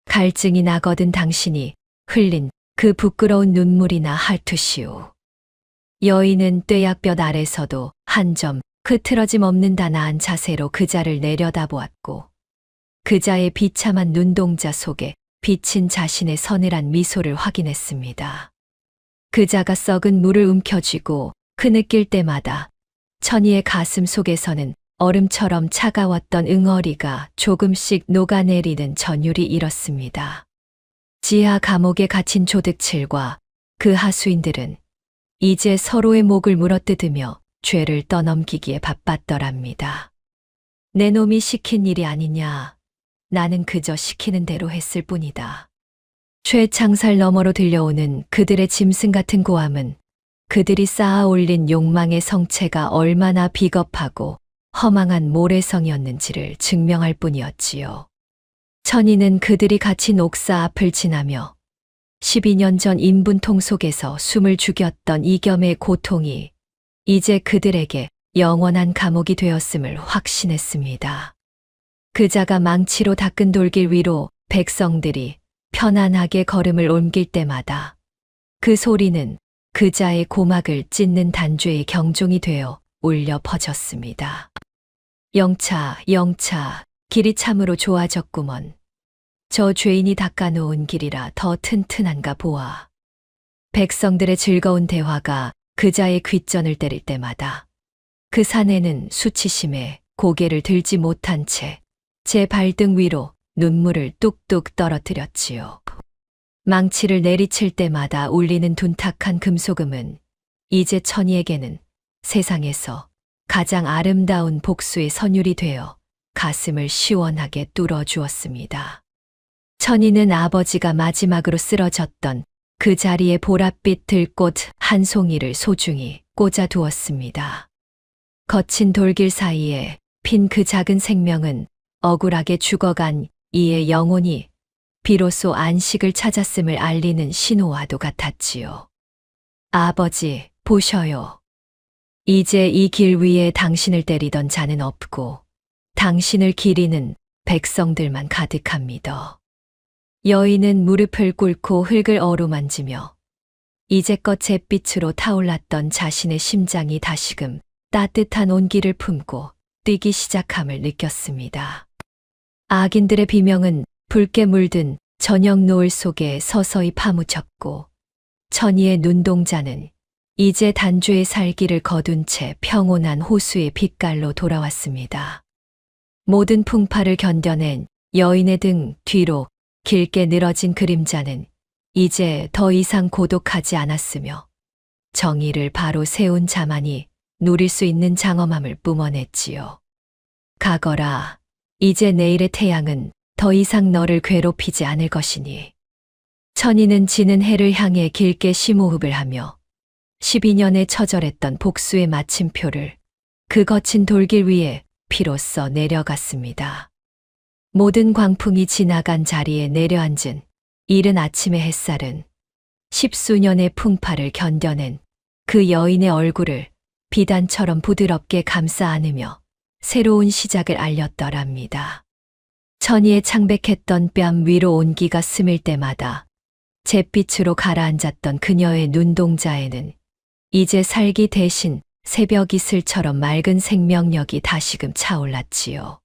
갈증이 나거든 당신이 흘린 그 부끄러운 눈물이나 핥으시오. 여인은 뙤약볕 아래서도 한 점 흐트러짐 없는 단아한 자세로 그자를 내려다보았고 그자의 비참한 눈동자 속에 비친 자신의 서늘한 미소를 확인했습니다. 그자가 썩은 물을 움켜쥐고 흐느낄 때마다 천이의 가슴 속에서는 얼음처럼 차가웠던 응어리가 조금씩 녹아내리는 전율이 일었습니다. 지하 감옥에 갇힌 조득칠과 그 하수인들은 이제 서로의 목을 물어뜯으며 죄를 떠넘기기에 바빴더랍니다. 내 놈이 시킨 일이 아니냐. 나는 그저 시키는 대로 했을 뿐이다. 쇠창살 너머로 들려오는 그들의 짐승 같은 고함은 그들이 쌓아 올린 욕망의 성체가 얼마나 비겁하고 허망한 모래성이었는지를 증명할 뿐이었지요. 천이는 그들이 갇힌 옥사 앞을 지나며 12년 전 인분통 속에서 숨을 죽였던 이겸의 고통이 이제 그들에게 영원한 감옥이 되었음을 확신했습니다. 그자가 망치로 닦은 돌길 위로 백성들이 편안하게 걸음을 옮길 때마다 그 소리는 그자의 고막을 찢는 단죄의 경종이 되어 울려 퍼졌습니다. 영차, 영차, 길이 참으로 좋아졌구먼. 저 죄인이 닦아놓은 길이라 더 튼튼한가 보아. 백성들의 즐거운 대화가 그자의 귓전을 때릴 때마다 그 사내는 수치심에 고개를 들지 못한 채 제 발등 위로 눈물을 뚝뚝 떨어뜨렸지요. 망치를 내리칠 때마다 울리는 둔탁한 금소금은 이제 천이에게는 세상에서 가장 아름다운 복수의 선율이 되어 가슴을 시원하게 뚫어주었습니다. 천이는 아버지가 마지막으로 쓰러졌던 그 자리에 보랏빛 들꽃 한 송이를 소중히 꽂아두었습니다. 거친 돌길 사이에 핀 그 작은 생명은 억울하게 죽어간 이의 영혼이 비로소 안식을 찾았음을 알리는 신호와도 같았지요. 아버지, 보셔요. 이제 이 길 위에 당신을 때리던 자는 없고 당신을 기리는 백성들만 가득합니다. 여인은 무릎을 꿇고 흙을 어루만지며 이제껏 잿빛으로 타올랐던 자신의 심장이 다시금 따뜻한 온기를 품고 뛰기 시작함을 느꼈습니다. 악인들의 비명은 붉게 물든 저녁 노을 속에 서서히 파묻혔고 천이의 눈동자는 이제 단죄의 살기를 거둔 채 평온한 호수의 빛깔로 돌아왔습니다. 모든 풍파를 견뎌낸 여인의 등 뒤로 길게 늘어진 그림자는 이제 더 이상 고독하지 않았으며 정의를 바로 세운 자만이 누릴 수 있는 장엄함을 뿜어냈지요. 가거라. 이제 내일의 태양은 더 이상 너를 괴롭히지 않을 것이니. 천이는 지는 해를 향해 길게 심호흡을 하며 12년에 처절했던 복수의 마침표를 그 거친 돌길 위에 비로소 내려갔습니다. 모든 광풍이 지나간 자리에 내려앉은 이른 아침의 햇살은 10수년의 풍파를 견뎌낸 그 여인의 얼굴을 비단처럼 부드럽게 감싸 안으며 새로운 시작을 알렸더랍니다. 천이의 창백했던 뺨 위로 온기가 스밀 때마다 잿빛으로 가라앉았던 그녀의 눈동자에는 이제 살기 대신 새벽 이슬처럼 맑은 생명력이 다시금 차올랐지요.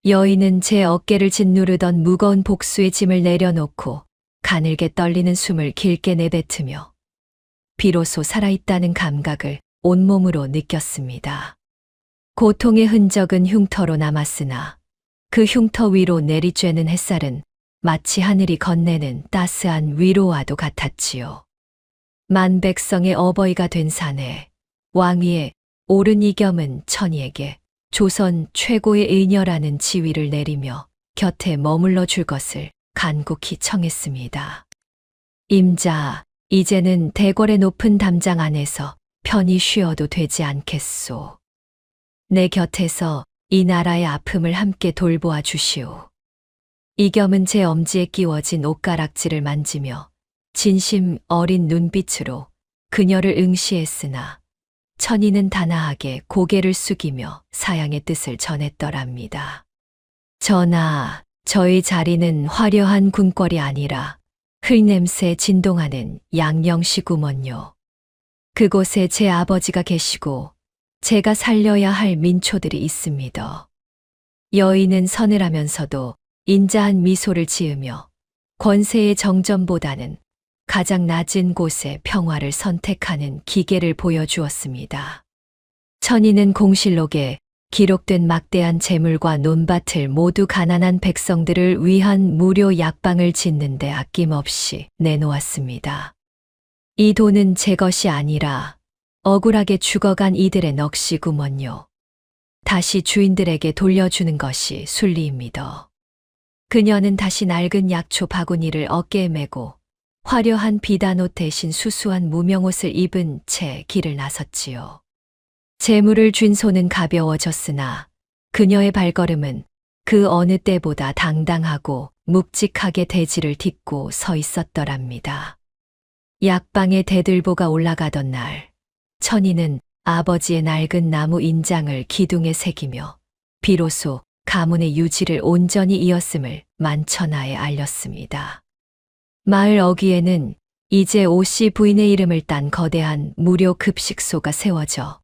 여인은 제 어깨를 짓누르던 무거운 복수의 짐을 내려놓고 가늘게 떨리는 숨을 길게 내뱉으며 비로소 살아있다는 감각을 온몸으로 느꼈습니다. 고통의 흔적은 흉터로 남았으나 그 흉터 위로 내리쬐는 햇살은 마치 하늘이 건네는 따스한 위로와도 같았지요. 만백성의 어버이가 된 사내, 왕위에 오른 이겸은 천희에게 조선 최고의 의녀라는 지위를 내리며 곁에 머물러 줄 것을 간곡히 청했습니다. 임자, 이제는 대궐의 높은 담장 안에서 편히 쉬어도 되지 않겠소. 내 곁에서 이 나라의 아픔을 함께 돌보아 주시오. 이겸은 제 엄지에 끼워진 옷가락지를 만지며 진심 어린 눈빛으로 그녀를 응시했으나 천희는 단아하게 고개를 숙이며 사양의 뜻을 전했더랍니다. 전하, 저의 자리는 화려한 궁궐이 아니라 흙냄새 진동하는 양령시구먼요. 그곳에 제 아버지가 계시고 제가 살려야 할 민초들이 있습니다. 여인은 서늘하면서도 인자한 미소를 지으며 권세의 정점보다는 가장 낮은 곳에 평화를 선택하는 기계를 보여주었습니다. 천희는 공실록에 기록된 막대한 재물과 논밭을 모두 가난한 백성들을 위한 무료 약방을 짓는데 아낌없이 내놓았습니다. 이 돈은 제 것이 아니라 억울하게 죽어간 이들의 넋이구먼요. 다시 주인들에게 돌려주는 것이 순리입니다. 그녀는 다시 낡은 약초 바구니를 어깨에 메고 화려한 비단옷 대신 수수한 무명옷을 입은 채 길을 나섰지요. 재물을 쥔 손은 가벼워졌으나 그녀의 발걸음은 그 어느 때보다 당당하고 묵직하게 대지를 딛고 서 있었더랍니다. 약방의 대들보가 올라가던 날, 천희는 아버지의 낡은 나무 인장을 기둥에 새기며 비로소 가문의 유지를 온전히 이었음을 만천하에 알렸습니다. 마을 어귀에는 이제 오씨 부인의 이름을 딴 거대한 무료 급식소가 세워져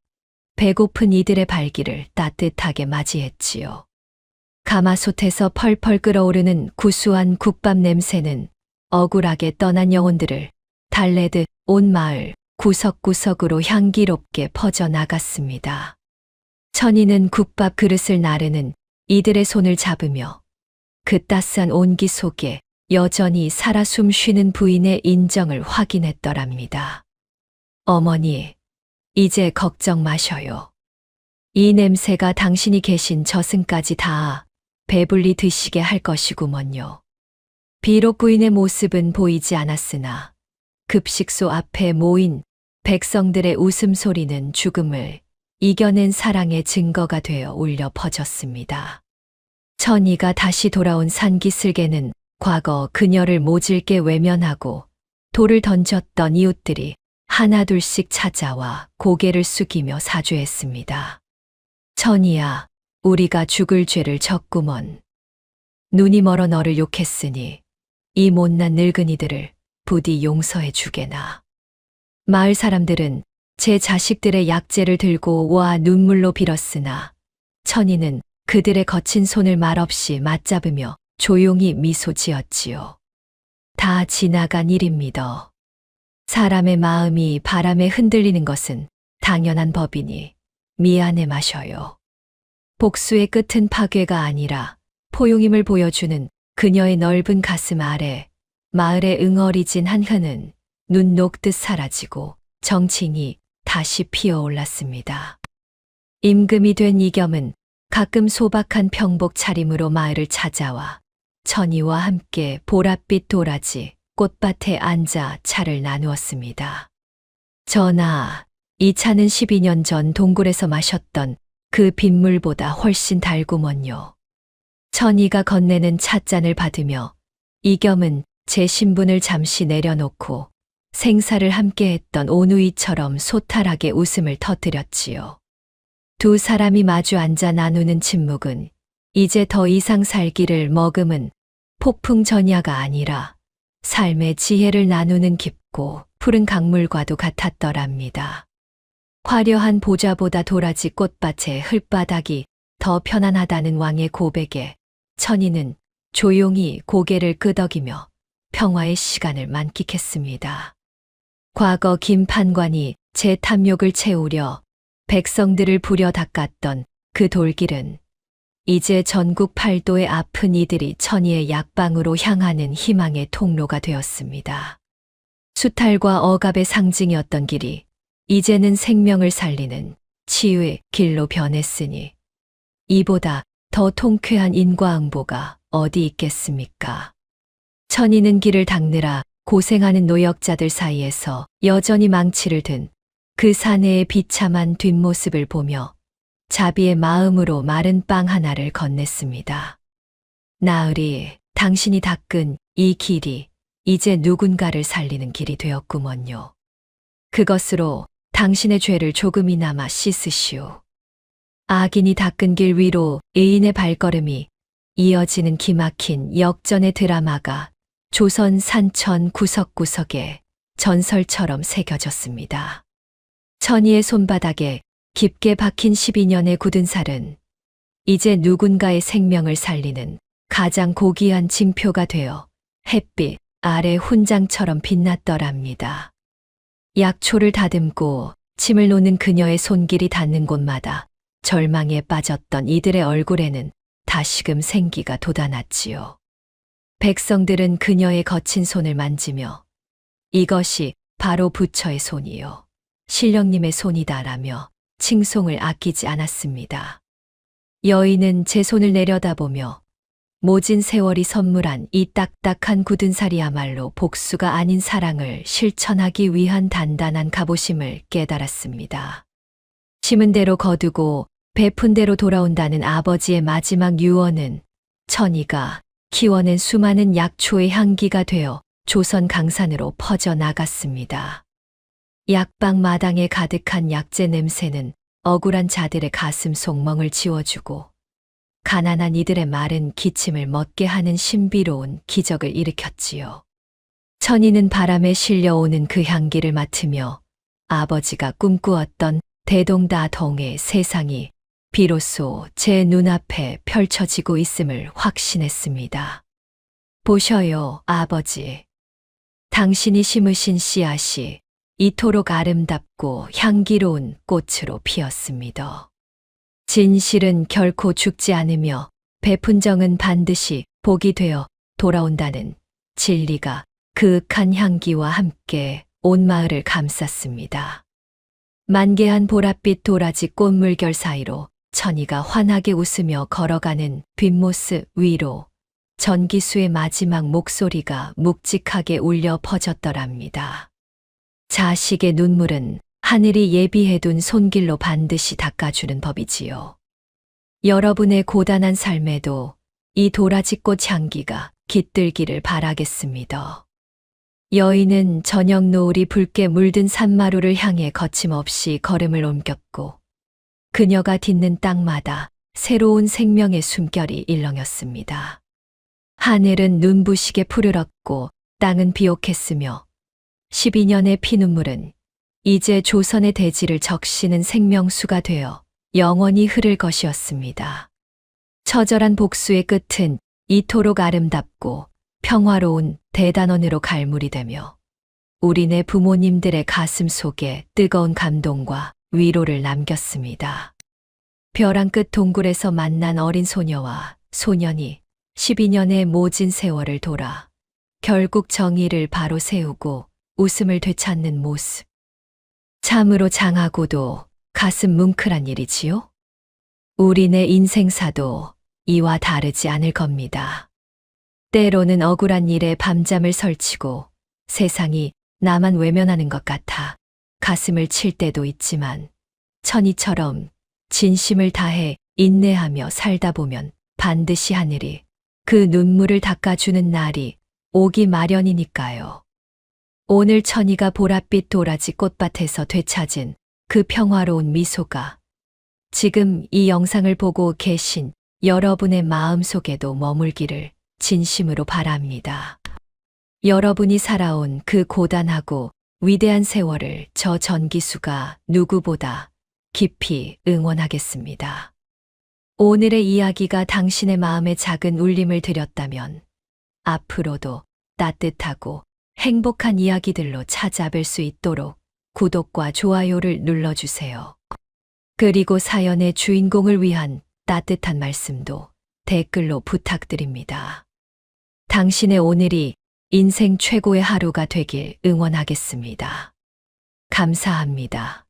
배고픈 이들의 발길을 따뜻하게 맞이했지요. 가마솥에서 펄펄 끓어오르는 구수한 국밥 냄새는 억울하게 떠난 영혼들을 달래듯 온 마을 구석구석으로 향기롭게 퍼져나갔습니다. 천희는 국밥 그릇을 나르는 이들의 손을 잡으며 그 따스한 온기 속에 여전히 살아 숨쉬는 부인의 인정을 확인했더랍니다. 어머니, 이제 걱정 마셔요. 이 냄새가 당신이 계신 저승까지 다 배불리 드시게 할 것이구먼요. 비록 부인의 모습은 보이지 않았으나 급식소 앞에 모인 백성들의 웃음소리는 죽음을 이겨낸 사랑의 증거가 되어 울려 퍼졌습니다. 천희가 다시 돌아온 산기슭에는 과거 그녀를 모질게 외면하고 돌을 던졌던 이웃들이 하나둘씩 찾아와 고개를 숙이며 사죄했습니다. 천희야, 우리가 죽을 죄를 졌구먼. 눈이 멀어 너를 욕했으니 이 못난 늙은이들을 부디 용서해 주게나. 마을 사람들은 제 자식들의 약재를 들고 와 눈물로 빌었으나 천희는 그들의 거친 손을 말없이 맞잡으며 조용히 미소 지었지요. 다 지나간 일입니다. 사람의 마음이 바람에 흔들리는 것은 당연한 법이니 미안해 마셔요. 복수의 끝은 파괴가 아니라 포용임을 보여주는 그녀의 넓은 가슴 아래 마을의 응어리진 한 흔은 눈 녹듯 사라지고 정칭이 다시 피어올랐습니다. 임금이 된 이겸은 가끔 소박한 평복 차림으로 마을을 찾아와 천희와 함께 보랏빛 도라지 꽃밭에 앉아 차를 나누었습니다. 전하, 이 차는 12년 전 동굴에서 마셨던 그 빗물보다 훨씬 달구먼요. 천희가 건네는 찻잔을 받으며 이겸은 제 신분을 잠시 내려놓고 생사를 함께했던 오누이처럼 소탈하게 웃음을 터뜨렸지요. 두 사람이 마주 앉아 나누는 침묵은 이제 더 이상 살기를 머금은 폭풍 전야가 아니라 삶의 지혜를 나누는 깊고 푸른 강물과도 같았더랍니다. 화려한 보좌보다 도라지 꽃밭의 흙바닥이 더 편안하다는 왕의 고백에 천희는 조용히 고개를 끄덕이며 평화의 시간을 만끽했습니다. 과거 김 판관이 제 탐욕을 채우려 백성들을 부려 닦았던 그 돌길은 이제 전국 팔도의 아픈 이들이 천의의 약방으로 향하는 희망의 통로가 되었습니다. 수탈과 억압의 상징이었던 길이 이제는 생명을 살리는 치유의 길로 변했으니 이보다 더 통쾌한 인과응보가 어디 있겠습니까? 천의는 길을 닦느라 고생하는 노역자들 사이에서 여전히 망치를 든 그 사내의 비참한 뒷모습을 보며 자비의 마음으로 마른 빵 하나를 건넸습니다. 나으리, 당신이 닦은 이 길이 이제 누군가를 살리는 길이 되었구먼요. 그것으로 당신의 죄를 조금이나마 씻으시오. 악인이 닦은 길 위로 의인의 발걸음이 이어지는 기막힌 역전의 드라마가 조선 산천 구석구석에 전설처럼 새겨졌습니다. 천의의 손바닥에 깊게 박힌 12년의 굳은 살은 이제 누군가의 생명을 살리는 가장 고귀한 징표가 되어 햇빛 아래 훈장처럼 빛났더랍니다. 약초를 다듬고 침을 놓는 그녀의 손길이 닿는 곳마다 절망에 빠졌던 이들의 얼굴에는 다시금 생기가 돋아났지요. 백성들은 그녀의 거친 손을 만지며 이것이 바로 부처의 손이요. 신령님의 손이다라며 칭송을 아끼지 않았습니다. 여인은 제 손을 내려다보며 모진 세월이 선물한 이 딱딱한 굳은 살이야말로 복수가 아닌 사랑을 실천하기 위한 단단한 갑오심을 깨달았습니다. 심은 대로 거두고 베푼 대로 돌아온다는 아버지의 마지막 유언은 천의가 키워낸 수많은 약초의 향기가 되어 조선 강산으로 퍼져나갔습니다. 약방 마당에 가득한 약재 냄새는 억울한 자들의 가슴 속멍을 지워주고 가난한 이들의 마른 기침을 멎게 하는 신비로운 기적을 일으켰지요. 천의는 바람에 실려오는 그 향기를 맡으며 아버지가 꿈꾸었던 대동다동의 세상이 비로소 제 눈앞에 펼쳐지고 있음을 확신했습니다. 보셔요, 아버지. 당신이 심으신 씨앗이 이토록 아름답고 향기로운 꽃으로 피었습니다. 진실은 결코 죽지 않으며 베푼 정은 반드시 복이 되어 돌아온다는 진리가 그윽한 향기와 함께 온 마을을 감쌌습니다. 만개한 보랏빛 도라지 꽃물결 사이로 천의가 환하게 웃으며 걸어가는 뒷모습 위로 전기수의 마지막 목소리가 묵직하게 울려 퍼졌더랍니다. 자식의 눈물은 하늘이 예비해둔 손길로 반드시 닦아주는 법이지요. 여러분의 고단한 삶에도 이 도라지꽃 향기가 깃들기를 바라겠습니다. 여인은 저녁 노을이 붉게 물든 산마루를 향해 거침없이 걸음을 옮겼고 그녀가 딛는 땅마다 새로운 생명의 숨결이 일렁였습니다. 하늘은 눈부시게 푸르렀고 땅은 비옥했으며 12년의 피눈물은 이제 조선의 대지를 적시는 생명수가 되어 영원히 흐를 것이었습니다. 처절한 복수의 끝은 이토록 아름답고 평화로운 대단원으로 갈무리 되며 우리네 부모님들의 가슴 속에 뜨거운 감동과 위로를 남겼습니다. 벼랑 끝 동굴에서 만난 어린 소녀와 소년이 12년의 모진 세월을 돌아 결국 정의를 바로 세우고 웃음을 되찾는 모습. 참으로 장하고도 가슴 뭉클한 일이지요? 우리네 인생사도 이와 다르지 않을 겁니다. 때로는 억울한 일에 밤잠을 설치고 세상이 나만 외면하는 것 같아 가슴을 칠 때도 있지만 천의처럼 진심을 다해 인내하며 살다 보면 반드시 하늘이 그 눈물을 닦아주는 날이 오기 마련이니까요. 오늘 천의가 보랏빛 도라지 꽃밭에서 되찾은 그 평화로운 미소가 지금 이 영상을 보고 계신 여러분의 마음속에도 머물기를 진심으로 바랍니다. 여러분이 살아온 그 고단하고 위대한 세월을 저 전기수가 누구보다 깊이 응원하겠습니다. 오늘의 이야기가 당신의 마음에 작은 울림을 드렸다면 앞으로도 따뜻하고 행복한 이야기들로 찾아뵐 수 있도록 구독과 좋아요를 눌러주세요. 그리고 사연의 주인공을 위한 따뜻한 말씀도 댓글로 부탁드립니다. 당신의 오늘이 인생 최고의 하루가 되길 응원하겠습니다. 감사합니다.